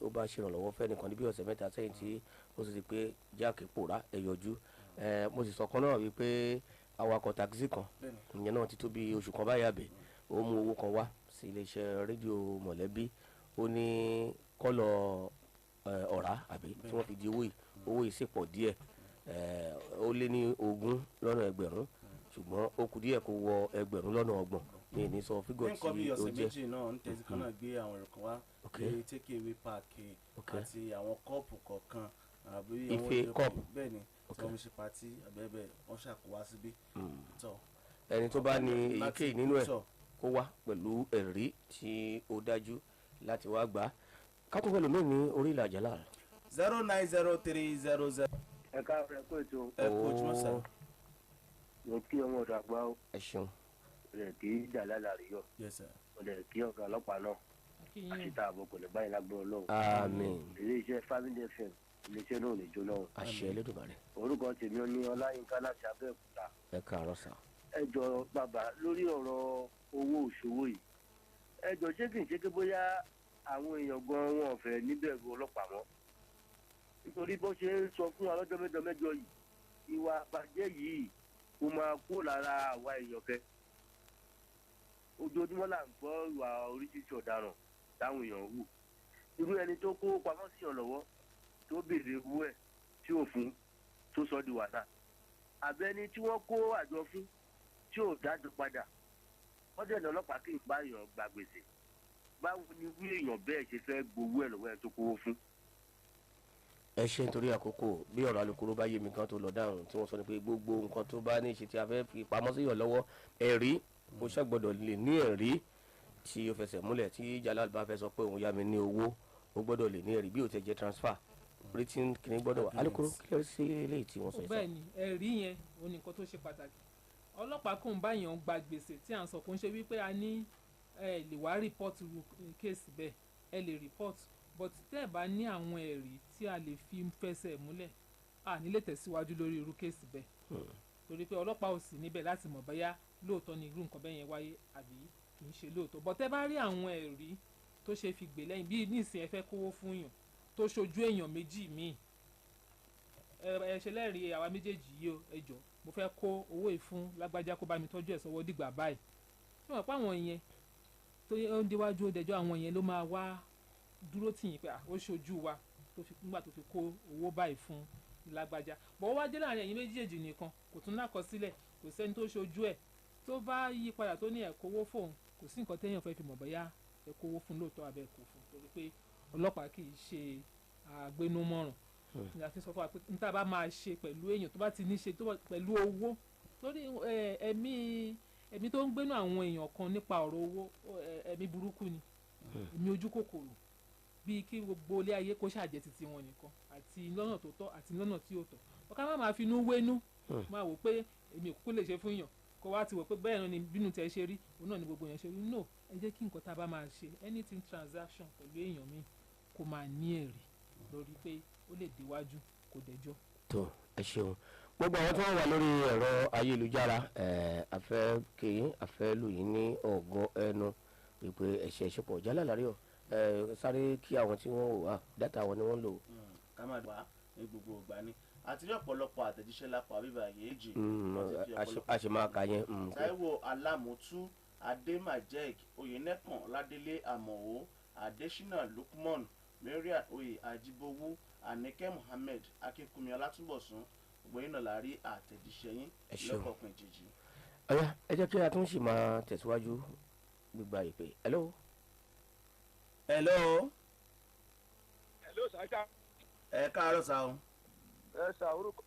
Speaker 1: ó bá ṣèrànlọ́wọ́ fẹ́ nìkan níbi ọ̀sẹ̀ mẹ́ta sẹ́yìn tí ó sì ti pé jáàkì pòórá ẹ̀ yọjú mo sì sọ kan náà wípé awakọ̀ takisí kan ìyẹn náà ti tó bí oṣù kan báyà bẹ̀ ó mú owó kan wá sí iléeṣẹ́ rédíò mọ̀lẹ́bí ó ní kọ́lọ̀ ọ̀rá àbí tí wọ́n fi di owó yìí sì pọ̀ díẹ̀ ó lé ní 20 lọ́nà ẹgbẹ̀rún ṣùgbọ́n ó kù díẹ̀ kó wọ 20 lọ́nà 30 mi ní sọ fígọ̀ tí ó jẹ́.
Speaker 2: nǹkan bí ọ̀sẹ̀ méjì náà ń tẹ̀sí kan náà gbé àwọn ẹ̀rọ kan wá ní take away páàkì àti àwọn kọ́ọ̀pù kọ̀ọ̀kan
Speaker 1: ife kọ́ọ̀pù
Speaker 2: bẹ́ẹ̀ ni tí wọ́n ṣe patí àbẹ́bẹ́ wọ́n ṣàkówá síbí tọ́
Speaker 1: ẹni tó bá ní
Speaker 2: láti
Speaker 1: èyíkéyìí nínú ẹ̀
Speaker 2: sọ.
Speaker 1: kó wá pẹ̀lú ẹ̀rí tí ó dájú láti wá gbà á kátó pẹ̀lú mí ní orí ìlàjà láàrú.
Speaker 2: 0903000.
Speaker 8: ẹ káàárọ̀ ẹ kó ètò
Speaker 2: ẹ kú ojúmọ́ sá.
Speaker 8: mo kí ọmọ ọ̀dọ̀ àgbà ó
Speaker 1: ẹ ṣeun.
Speaker 8: rẹ̀ kí ìjà lálàrí yọ
Speaker 2: yes sir.
Speaker 8: mo lè kí ọ̀gá ọlọ́pàá náà
Speaker 3: kí yín
Speaker 8: àti tààbọ̀ kò lè báyìí lágbó ọlọ́run
Speaker 1: àmín.
Speaker 8: iléeṣẹ́ family fm iléeṣẹ́ náà ò ní jóná o.
Speaker 1: àṣẹ Elédùmarè.
Speaker 8: orúkọ tèmi ní ọláyínká láti abẹ́òkúta.
Speaker 1: ẹ káàárọ̀ sà.
Speaker 8: ẹ jọ bàbá lórí ọ̀rọ̀ owó òṣòwò yìí ẹ jọ ṣé kì í ṣe pé bóyá àwọn èèyàn gan wọn ò fẹ́ níbẹ̀rù ọlọ́pàá wọn nítorí bó ṣe ń sọ fún wa lọ́jọ́ mẹ́jọ mẹ́jọ yìí ìwà àbàjẹ́ yìí kò máa kó lára àwa èèyàn fẹ́ ojoojúmọ́ là ń gbọ́ ìwà oríṣiríṣi ọ̀daràn táwọn èèyàn hù irú ẹni tó kó pamọ́ sí ọ̀lọ́wọ́ tó béèrè owó ẹ̀ tí ò fún tó sọ di wàhálà àbẹ́ni tí wọ́n kó àjọ fún tí ò dájọ́ padà wọ́n dẹ̀ ní ọlọ́pàá kì í bá èèyàn gba gbèsè báwo ni irú èèyàn bẹ́ẹ̀ ṣe fẹ́ gbowó ẹ̀ lọ́wọ́ ẹ̀ tó kówó fún.
Speaker 1: ẹ ṣe nítorí àkókò bí ọ̀rọ̀ alukoro bá yé mi kan tó lọ dáhùn tí wọ́n sọ ni pé gbogbo nǹkan tó bá ní í ṣe tí a fẹ́ fi pamọ́ sí yàn lọ́wọ́ ẹ̀rí mo ṣàgbọ́dọ̀ lè ní ẹ̀rí tí ó fẹsẹ̀ múlẹ̀ tí Jalal bá fẹ́ sọ pé òun yá mi ní owó ó gbọ́dọ̀ lè ní ẹ̀rí bí ó ti jẹ́ transfer written kìíní gbọ́dọ̀ wà alukoro kí ló sí eléyìí tí wọ́n sọ yìí sọ.
Speaker 3: bẹ́ẹ̀ ni ẹ̀rí yẹn òun nìkan tó ṣe pàtàkì ọlọ́pàá kò ń báyàn gba gbèsè tí à ń sọ kò ń ṣe wípé a ní ẹ lè wá rìpọ́tù kéèsì bẹ́ẹ̀ ẹ lè rìpọ́tù but tẹ́ ẹ̀ bá ní àwọn ẹ̀rí tí a lè fi fẹsẹ̀ múlẹ̀ a ní lè tẹ̀síwájú lórí irú kéèsì bẹ́ẹ̀ torí pé ọlọ́pàá ò sí níbẹ̀ láti mọ̀ bóyá lóòótọ́ ni irú nǹkan bẹ́ẹ̀ yẹn wáyé àbí kì í ṣe lóòótọ́ but tẹ́ bá rí àwọn ẹ̀rí tó ṣe fi gbè lẹ́yìn bí nísìnyí ẹ fẹ́ kówó fún yàn tó ṣojú èèyàn méjì míì ẹ ṣe lẹ́rìí àwa méjèèjì yìí o ẹ jọ̀ọ́ mo fẹ́ kó owó yìí fún lágbájá kó bá mi tọ́jú ẹ̀ sọ́wọ́ dìgbà báyìí ṣé wọ́n pa àwọn yẹn tó ń déwájú ó dẹjọ́ àwọn yẹn ló máa wá dúró tì yín pé ó ṣojú wa nígbà tó fi kó owó báyìí fún lágbájá bọ́ wá dé láàrin ẹ̀yin méjèèjì nìkan kò tún lákọsílẹ̀ kò sẹ́ni tó ṣojú ẹ̀ tó bá yí padà tó ní ẹ̀ kówó fóun kò sí nǹkan téèyàn fẹ́ fi mọ̀ bóyá ẹ̀ kówó fún lóòótọ́ abẹ́ kò fún torí pé ọlọ́pàá kì í ṣe àgbénúmọ̀ràn ní a fi sọ fún wa pé níta bá máa ṣe pẹ̀lú èèyàn tó bá ti ní ṣe pẹ̀lú owó torí ẹ̀mí tó ń gbénú àwọn èèyàn kan nípa ọ̀rọ̀ owó ẹ̀mí burúkú ni ẹ̀mí ojú kòkòrò bíi kí gbogbo ilé ayé kó ṣàjẹ́ títí wọn nìkan àti lọ́nà tó tọ́ àti lọ́nà tí ò tọ́ ọ̀ká má máa finú wénú máa wò pé èmi òkúkú lè ṣe fún yàn kó wá ti wò pé bẹ́ẹ̀ náà ni bínú tẹ ṣe rí òun náà ni gbogbo yẹn ṣe rí no ẹ jẹ́ kí nǹkan tá a bá máa ṣe anything transaction pẹ̀lú èèyàn mi kó máa ní ẹ̀rí lórí pé ó lè déwájú kò dẹjọ́.
Speaker 1: tó ẹ ṣeun gbogbo àwọn tí wọ́n wà lórí ẹ̀rọ ayélujára afẹ́ kéyìn afẹ́ lù yín ní ọ̀gọ́ ẹnu wípé ẹ̀ṣẹ̀ ìṣepọ̀ Jalal Ario sáré kí àwọn tí wọ́n wà dátà wọn ni wọ́n lò.
Speaker 2: ká má wá ní gbogbo ìgbà ni àti rí ọ̀pọ̀lọpọ̀ àtẹ̀jíṣẹ́ lápá bíbá yéèjì.
Speaker 1: a ṣe máa kà yẹn.
Speaker 2: Táíwò Alámùtú Adémàjẹ́k Oyènẹ́kàn Ládélé Àmọ̀wó Adésínà Lukman Mariam Oyè Ajíbówú Àníkẹ́ Muhammed Akínkúnmi Ọlátúnbọ̀sún gbogbo yín náà la rí àtẹ̀jíṣẹ́ yín lọ́kọ̀ọ̀kan ìjèjì.
Speaker 1: ọ̀yá ẹ jẹ́ kí a tún sì máa tẹ̀síwájú gbígba ìpè. hello.
Speaker 2: hello.
Speaker 5: hello sàkà.
Speaker 2: ẹ káàárọ̀ sá o.
Speaker 5: ẹ sà orúkọ.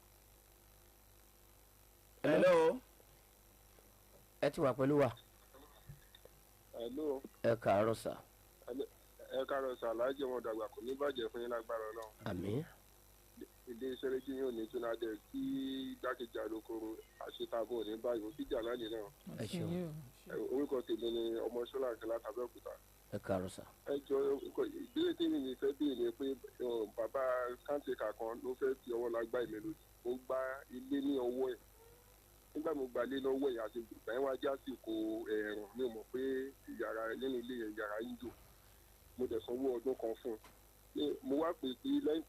Speaker 2: hello.
Speaker 1: ẹ ti wà pẹ̀lú wa.
Speaker 5: hello.
Speaker 1: ẹ káàárọ̀ sà.
Speaker 5: ẹ káàárọ̀ sà láàjì wọn dàgbà kò ní bàjẹ́ fún yín lágbára Ọlọ́run.
Speaker 1: àmín.
Speaker 5: ilé iṣẹ́ rédíò yóò ní túnadẹ kí jákèjì àlòkòrò àṣetàbọ̀ ní báyìí ó kíjà lánìí náà.
Speaker 1: ẹ ṣeun.
Speaker 5: orúkọ tèmi ni ọmọ ṣọlá àkẹlá tàbẹ́òkúta.
Speaker 1: ẹ káàárọ̀ sà.
Speaker 5: ẹ jọ ìbéèrè tí mi fẹ́ bí ni pé bàbá kántìkà kan ló fẹ́ fi ọwọ́ la gbá ìmẹ́lò mo gba ilé ní ọwọ́ ẹ̀ nígbà mo gba ilé lọ́wọ́ ẹ̀ àti ìgbà yẹn wá já sí kò ẹ̀rùn mi mọ̀ pé yàrá nínú ilé yẹn yàrá ń jò mo dẹ̀ sanwó ọdún kan fún un mo wá pè pé lẹ́yìn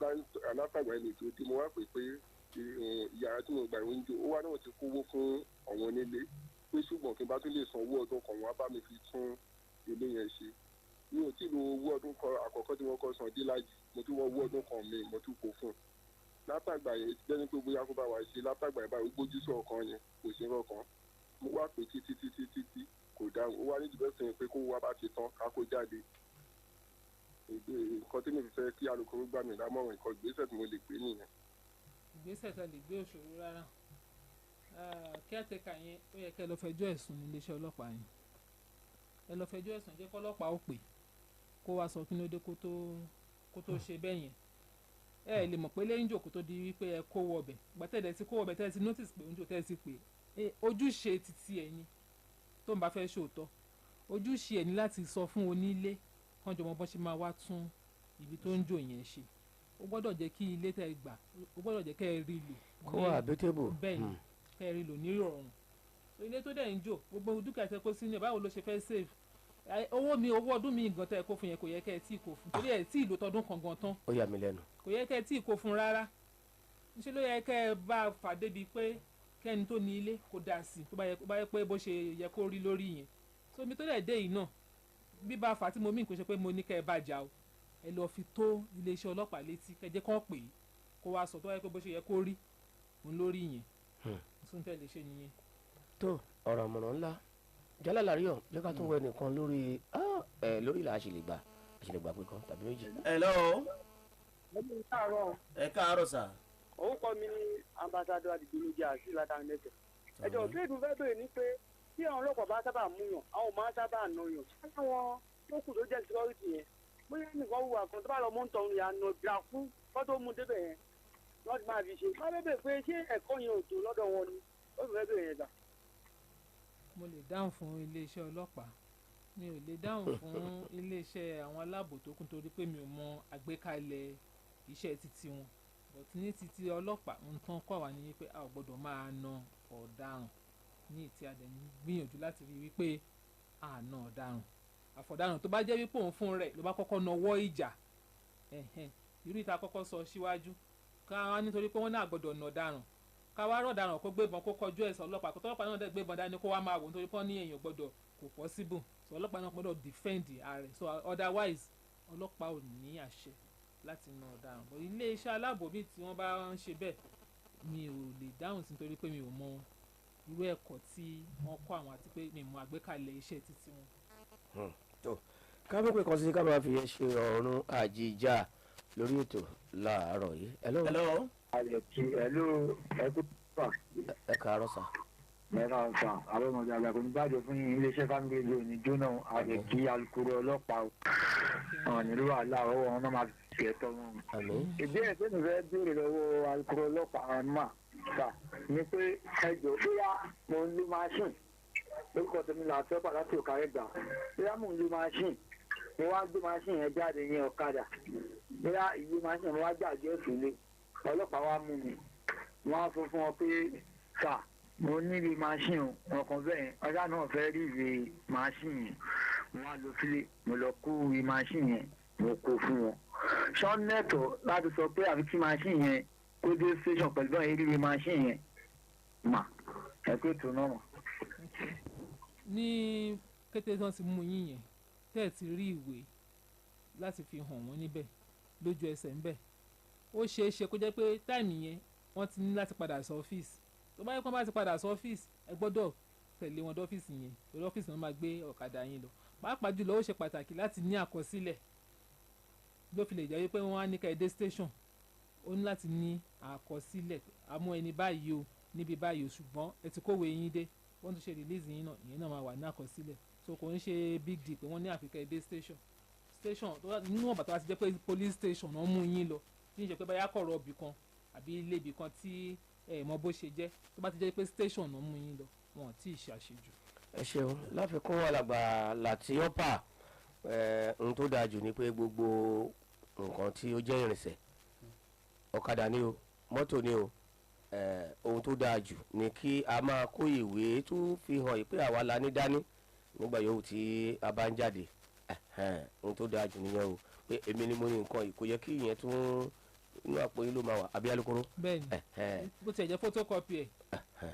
Speaker 5: alátàgbà ẹni tó dé mo wá pè pé yàrá tí mo gbà ń jò ó wá náà ti kówó fún àwọn onílé pé ṣùgbọ́n kí n bá tún lè sanwó ọdún kan wọn á bá mi fi tún ilé yẹn ṣe mi ò tí lo owó ọdún kan àkọ́kọ́ tí wọ́n kọ́ san dé lájì mo tún wọ́n owó ọdún kan mi mo tún kó fún un látàgbà yẹn jẹ́ni pé bóyá kó bá wa ṣe látàgbà yẹn báyìí gbójú sí ọ̀kan ni kò sí ọ̀kan mo wá pè títí kò dáhùn ó wá ní ìdìbò sẹ́yìn pé kó wá bá ti tán ká kó jáde nǹkan tí mi fẹ́ kí alukoro gbà mí lámọ̀ràn nǹkan ìgbésẹ̀ tí mo lè gbé nìyẹn.
Speaker 3: ìgbésẹ̀ tá lè gbé òṣòro rárá caretaker yẹn ó yẹ kẹ́ ẹ lọ fẹjọ́ ẹ̀sùn ní iléeṣẹ́ ọlọ́pàá yẹn ẹ lọ fẹjọ́ ẹ̀sùn jẹ́ kọ́lọ́pàá ó pè kó wá sọ kí ló dé kó tó ṣe bẹ́ẹ̀ yẹn ẹ lè mọ̀ pé lẹ́yìn jòkó tó di wípé ẹ kó wọbẹ̀ gbàtẹ́ẹ̀dẹ̀ ti kó wọbẹ̀ tẹ́ẹ̀ ti notice pé oúnjẹ tẹ́ẹ̀ ti pè ojúṣe títí ẹ̀ ni tó ń bá fẹ́ ṣòótọ́ ojúṣe ẹ̀ ní láti sọ fún onílé kán jọmọ bọ́n ṣe máa wá tún ibi tó ń jò yẹn ṣe ó gbọ́dọ̀ jẹ́ kí ilé tẹ́ gbà ó gbọ́dọ̀ jẹ́ kẹ́ ẹ rí lò
Speaker 1: kó wà àbẹ́tẹ́bù.
Speaker 3: bẹ́ẹ̀ ni kẹ́ ẹ rí lò ní ìrọ̀rùn so ilé tó dẹ̀ ń jò gbogbo dúkìá tẹ́ kó sínú ẹ̀ báwo ló ṣe fẹ́ save owó ọdún mi gan tẹ́ kó fún yẹn kò yẹ kẹ́ ẹ tí ì kó fún torí ẹ̀ tí ì lò tọdún kan gan tán
Speaker 1: ó yà mí lẹ́nu.
Speaker 3: kò yẹ kẹ́ ẹ tí ì kó fún rárá níṣẹ́ ló yẹ kẹ́ ẹ bá fà débi pé kẹ́ni tó ní ilé kó dá sí tó bá yẹ pé bó ṣe yẹ kó rí lórí yẹn so mi tó dẹ̀ dé yìí náà bí bá fà tí mo mí kò ṣe pé mo ní kẹ́ ẹ bá jà o ẹ lọ fi tó iléeṣẹ́ ọlọ́pàá létí kẹjẹ́ kán pè é kó wá sọ tó wáyé pé bó ṣe yẹ kó rí òun lórí yẹn tún tẹ̀lé ṣe nìyẹn.
Speaker 1: tó ọ̀rọ̀ àmọ̀ràn ńlá jálá làríyọ̀ jẹ́ ká tún wẹ nìkan lórí ìlà àṣìlẹ̀gbà pé kan tàbí méjì.
Speaker 2: hello.
Speaker 9: ẹ káàárọ̀.
Speaker 2: ẹ káàárọ̀ sà.
Speaker 9: orúkọ mi ni ambassadọ adigunjẹ àti látàmẹ́tẹ̀. ẹjọ́ òkèèdù fẹ́ bèrè ní pé tí àwọn ọlọ́pàá bá sábà mú yàn àwọn máa sábà nà yàn sáwọn tó kù tó jẹ́ security yẹn bóyá nìkan wù àkàn tó bá lọ mú tọrun yà nà gbà fún kó tó mú débẹ̀ yẹn wọ́n ti máa fi ṣe. wọ́n fẹ́ bèrè pé ṣé ẹ̀kọ́ yẹn ò tó lọ́dọ̀ wọn ni ó sì fẹ́ bèrè yẹn gbà.
Speaker 3: mo lè dáhùn fún iléeṣẹ́ ọlọ́pàá mi ò lè dáhùn fún iléeṣẹ́ àwọn aláàbò tó kún torí pé mi ò mọ àgbékalẹ̀ iṣẹ́ títí wọn but ní títí ọlọ́pàá nǹkan kọ́ wà ní pé a ò gbọ́dọ̀ máa na ọ̀daràn ní ìtí a dẹ̀ ń gbìyànjú láti rí wípé a na ọ̀daràn àfọ̀daràn tó bá jẹ́ wípé òun fún rẹ̀ ló bá kọ́kọ́ nawọ́ ìjà irú ìta kọ́kọ́ sọ síwájú ká wá nítorí pé wọ́n náà gbọ́dọ̀ na ọ̀daràn ká wá rọ̀daràn kó gbébọn kó kọjú ẹ̀sán ọlọ́pàá kó tọ́lọ́pàá náà dẹ̀ gbébọn dání kó wá máa wò nítorí pé wọ́n ní èèyàn gbọ́dọ̀ kò possible so ọlọ́pàá náà gbọ́dọ̀ defend ààrẹ so otherwise ọlọ́pàá ò ní àṣẹ láti na ọ̀daràn but iléeṣẹ́ aláàbò bíi tí wọ́n bá ń ṣe bẹ́ẹ̀ mi ò lè dáhùn sí nítorí pé mi ò mọ irú ẹ̀kọ́ tí wọ́n kọ́ àwọn àti pé mi mọ àgbékalẹ̀ iṣẹ́ títí wọn.
Speaker 1: tó ká mọ̀ pé kan sí ká máa fi ṣe ọ̀run àjíjà lórí ètò láàárọ̀ yìí.
Speaker 2: hello.
Speaker 1: ẹ káàárọ̀ sà.
Speaker 10: mẹ́ta ọ̀sán àbọ̀mọ̀jà àgbàkọ ní bàjẹ́ fún yín iléeṣẹ́ fámìlì ìlú òní jóná àjẹkí alukoro ọlọ́pàá àwọn nílùú wàhálà ọwọ́ wọn náà máa fi ṣe ẹ̀tọ́ wọn. ìbéèrè tó ní fẹ́ béèrè lọ́wọ́ alukoro ọlọ́pàá mà sà ni pé ẹjọ́ bóyá mo ń lo machine lórúkọ tèmi là fẹ́ padà sí òkà ẹgbà bóyá mo ń lo machine mo wá gbé machine yẹn jáde ní ọ̀kadà bóyá ìwé machine mo wá gbàgbé òṣèlú ọlọ́pàá wa mú mi wọ́n á sọ fún wọn pé sà mo níbi machine ọkàn bẹ́ẹ̀ ọjà náà fẹ́ rí ìwé machine yẹn mo wá lọ sílé mo lọ kó ìwé machine yẹn mo kó fún wọn. sọ́nẹ́tọ̀ láti sọ pé àfi tí machine yẹn kó dé station pẹ̀lú báyìí rí ìwé machine yẹn mà ẹ pé tó náà mọ̀.
Speaker 3: ní kété tí wọ́n ti mú yín yẹn tẹ́ ẹ̀ ti rí ìwé láti fi hàn wọ́n níbẹ̀ lójú ẹsẹ̀ ńbẹ̀ ó ṣeé ṣe kó jẹ́ pé táìmì yẹn wọ́n ti ní láti padà sí ọ́fíìsì tó bá yẹ kó wọ́n bá ti padà sí ọ́fíìsì ẹ gbọ́dọ̀ tẹ̀lé wọn dọ́fíìsì yẹn lórí ọ́fíìsì wọn máa gbé ọ̀kadà yín lọ pàápàá jùlọ ó ṣe pàtàkì láti ní àkọsílẹ̀ ló fi lè jẹ́ wípé wọ́n á ní ká ẹ dé station ó ní láti ní àkọsílẹ̀ àmú ẹni báyìí o níbi báyìí o ṣùgbọ́n ẹ ti kówé yín dé wọ́n tún ṣe release yín náà ìyẹn náà máa wà ní àkọsílẹ̀ so kò ń ṣe big deal pé wọ́n ní àfikẹ́ ẹ dé station nínú ọ̀bà tó bá ti jẹ́ pé police station náà mú yín lọ kí n ṣe pé báyà kọ̀rọ̀ ibì kan àbí ilé ibì kan tí ẹ mọ bó ṣe jẹ́ tó bá ti jẹ́ pé station náà mú yín lọ wọn ò tí ì ṣàṣejù.
Speaker 1: ẹ ṣeun láfikún alàgbà láti ọ́pà ohun tó dáa jù ni pé gbogbo nǹkan tí ó jẹ́ ìrìnsẹ̀ ọ̀kadà ni o mọ́tò ni o ohun tó dáa jù ni kí a máa kó ìwé tó fi hàn pé àwa la ní dání nígbà yòówù tí a bá ń jáde ohun tó dáa jù nìyẹn o pé èmi ni mo ní nǹkan yìí kò yẹ kí ìyẹn tún inú àpò yín ló máa wà àbí alukoro.
Speaker 3: bẹ́ẹ̀ni bó tiẹ̀ jẹ́ photocopy ẹ̀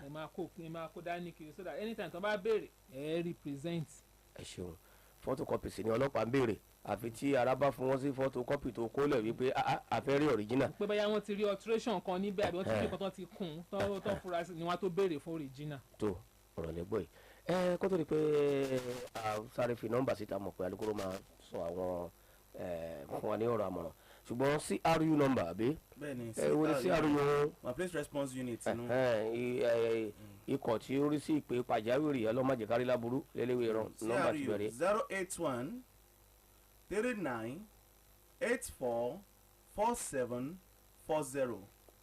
Speaker 3: ẹ máa kó dání kiri so that anytime tó bá béèrè ẹ represent.
Speaker 1: ẹ ṣeun photocopy sì ni ọlọ́pàá ń béèrè àfi tí ara bá fún wọn sí photocopy tó kólẹ̀ wípé àfẹ́ rí original.
Speaker 3: pé báyà wọ́n ti rí alteration kan níbẹ̀ àbí wọ́n ti rí nǹkan tó ti kún tó fura sí ni wọ́n á tó béèrè fún original.
Speaker 1: tó ọ̀rọ̀ lẹ́gbọ́ yìí kó tó di pé a sáré fi nọ́mbà síta mọ̀ pé alukoro máa sọ àwọn fún wa ní ọ̀rọ̀ àmọ̀ràn ṣùgbọ́n CRU number àbí
Speaker 2: bẹ́ẹ̀ni
Speaker 1: wo ni CRU
Speaker 2: my place response unit nù.
Speaker 1: ikọ̀ tí ó rí sí ìpè pàjáwìrì ọlọ́mọdékárí láburú lélẹ́wé rán nọ́mbà ti bẹ̀rẹ̀.
Speaker 2: 081 39 84 47 40.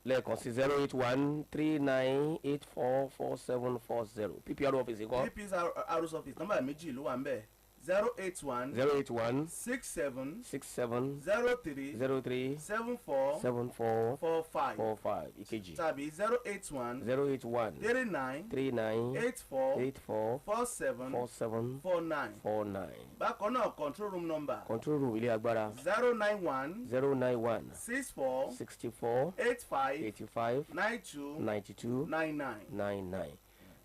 Speaker 1: lẹ́ẹ̀kan sí 08139844740 PPR office kọ́.
Speaker 2: PPR office nọ́mbà méjì ló wà ń bẹ̀ 081 67 03 74 45
Speaker 1: ìkejì
Speaker 2: tàbí 081 39 84 47 49. bákan náà control room number
Speaker 1: control room ilé agbára
Speaker 2: 091 64 85 92 99.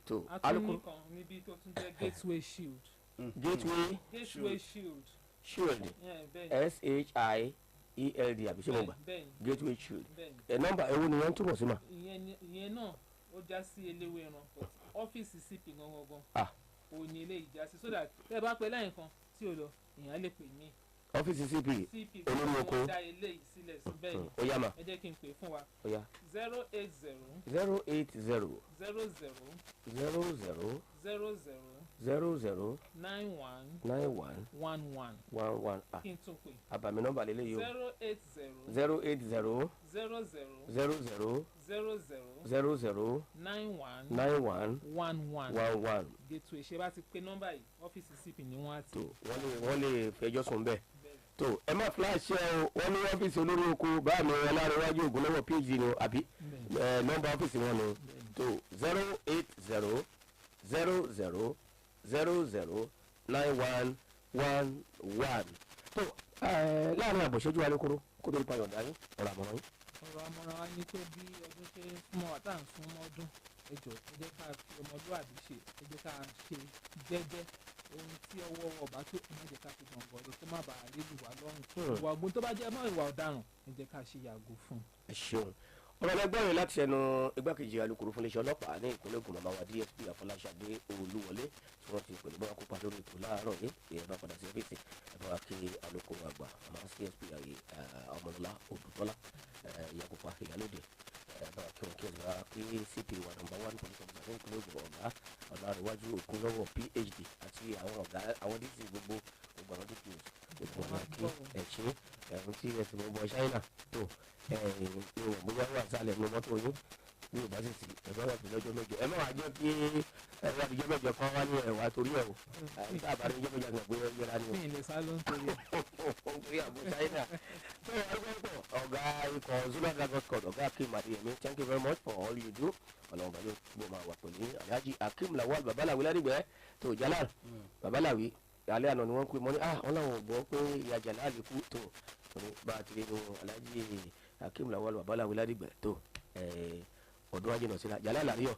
Speaker 1: tó
Speaker 3: alukoro kan níbi tó tún jẹ́ gateway shield.
Speaker 1: gateway
Speaker 3: shield.
Speaker 1: SHIELD àbí ṣé mo gbà gateway shield nọ́mbà ewu ni wọ́n túbọ̀ sí ma.
Speaker 3: ìyẹn náà ó já sí eléwé ẹran but ọ́fíìsì CP gangan ò ní ilé ìjà sí so that tẹ́ ẹ bá pẹ́ lẹ́yìn kan tí ò lọ èèyàn lè pè mí.
Speaker 1: ọ́fíìsì CP olórí oko
Speaker 3: wọ́n dá ilé yìí sílẹ̀ sí bẹ́ẹ̀ ni
Speaker 1: ó yá ma
Speaker 3: ẹ jẹ́ kí n pè fún wa.
Speaker 1: ó yá
Speaker 3: 080
Speaker 1: 00 00
Speaker 3: 91 11 kí n tún pè.
Speaker 1: àbàmì nọ́mbà lélẹ̀ yìí o
Speaker 3: 080
Speaker 1: 00 91 11
Speaker 3: gètò ìṣe bá ti pé nọ́mbà yìí ọ́fíìsì CP ni wọ́n á ti.
Speaker 1: wọ́n lè fẹjọ́ sùn bẹ́ẹ̀ tó ẹ má fíláṣẹ o wọ́n ní ọ́fíìsì olórí oko báà mi wọn lára iwájú ògùn lọ́wọ́ PhD ni àbí nọ́mbà ọ́fíìsì wọn ni tó 080 00 9111 tó láàrin àbọ̀ṣẹ́jú alukoro kó tó nípa yọ̀ǹda yín ọ̀rọ̀ àmọ̀ràn yín.
Speaker 3: ọ̀rọ̀ àmọ̀ràn wa ni pé bí ọdún ṣe ń súnmọ́ wa tá à ń súnmọ́ ọdún ẹ jọ̀ọ́ ẹ jẹ́ ká fi ọmọlúwàbí ṣe ẹ jẹ́ ká ṣe jẹ́jẹ́ ohun tí ọwọ́ ọba tó ẹ má jẹ́ ká fi gbọ̀ngàn ọdún kó má bàa lélu wà lọ́rùn ìwà ọgbọ́n tó bá jẹ́ mọ́ ìwà ọ̀daràn ẹ jẹ́ ká ṣe yàgò fún un.
Speaker 1: ẹ ṣeun ọ̀rọ̀ ẹlẹgbọ́n rẹ̀ láti ẹnu igbákejì alukoro fún iléeṣẹ́ ọlọ́pàá ní ìpínlẹ̀ Ògùn màmá wa DSP Afọláṣadé Olúwọlé tí wọ́n ti pẹ̀lú bọ́wọ́ kópa lórí ètò láàárọ̀ yìí ìyẹn bá padà sí ọ́fíìsì ẹ̀fọ́ wa kí alukoro àgbà màmá CSP Ọmọlọ́lá Odùtọ́lá ìyàkópa ìyálóde bá wa kí wọn kí wọn wá kí CP wa nọ́mbà 1 police officer ní ìpínlẹ̀ Ògùn ọ̀gá ọ̀làríwájú Ògúnlọ́wọ̀ PhD àti àwọn ọ̀gá àwọn dc gbogbo àwọn DPOs gbogbo ọ̀gá kí ẹ̀ṣin ẹ̀hún tí ẹ̀sìn gbogbo ṣáínà tó bóyá wà sálẹ̀ ní mọ́tò yín bí ìbá sì sí ẹ̀fọ́ wà fún lọ́jọ́ mẹ́jọ ẹ má wàá jẹ́ kí ẹ̀rọ àbíjọ́ mẹ́jọ kan wá ní ẹ̀wà torí ẹ̀ o àti àbárí ìjọ́ mẹ́jọ àgbà bóyá yẹra ni o.
Speaker 3: mi ì lè sá ló ń torí ẹ̀.
Speaker 1: torí àbò ṣáínà tó ọgbẹ́pọ̀ ọ̀gá ikọ̀ Zuma Dragon Squad ọ̀gá Akeem Adeyemi thank you very much for all you do ọlọ́run bá yóò gbọ́ máa wà pẹ̀lú Alhaji Akeem Lawal Babalawi ládìgbẹ́ tó Jalal Babalawi alẹ́ àná ni wọ́n ń pè mọ́ ní wọ́n làwọn ò gbọ́ pé ìyá Jalal kú tó bá a ti rí nu Alhaji Akeem Lawal Babalawi ládìgbẹ́ tó ọdún ajé náà síra Jalal àríyọ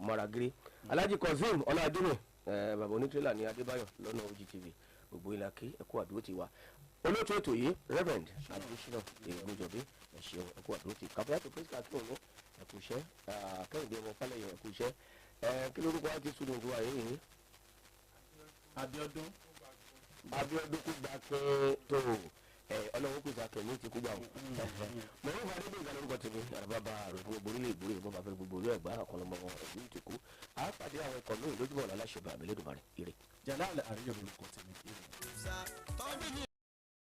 Speaker 1: mọ́ragírí Alhaji Kazeem ọládúnrún bàbá onítìrẹ́là ní Adébáyọ̀ lọ́nà OGTV gbogbo ìlà kí ẹkú àdúró ti wá olóòtú ètò yìí Reverend Adésínà èèyàn jọbí ẹ̀ṣẹ̀ ẹkú àdúró ti kàfíà tó pèsè àti òun ẹkú iṣẹ́ Kẹ́hìndé ọmọ Fálẹ́yìn ẹkú iṣẹ́ kí lórúkọ wa ti sunu ìlú ayé yìí.
Speaker 2: Abíọ́dún
Speaker 1: kú gbà pé tó ọlọ́run kò sàkẹ́ ní ti kú gbà wọ́n. mo ní ìbáraẹni ìgbà lórúkọ tèmi àrùbábà rẹ̀ fún gbogbo orílẹ̀ ìgbòrè ìbọn bàfẹ́ gbogbo olú ẹ̀gbá ọ̀kanlọ́mọ ẹ̀gbìn ìtìkú àápàdé àwọn ẹ̀kọ́ lóyún lójúmọ̀ ọ̀la aláṣẹ bàbá ẹlẹ́dùnmarè ire.
Speaker 2: Jalal àríyọ̀ lórúkọ tèmi ire.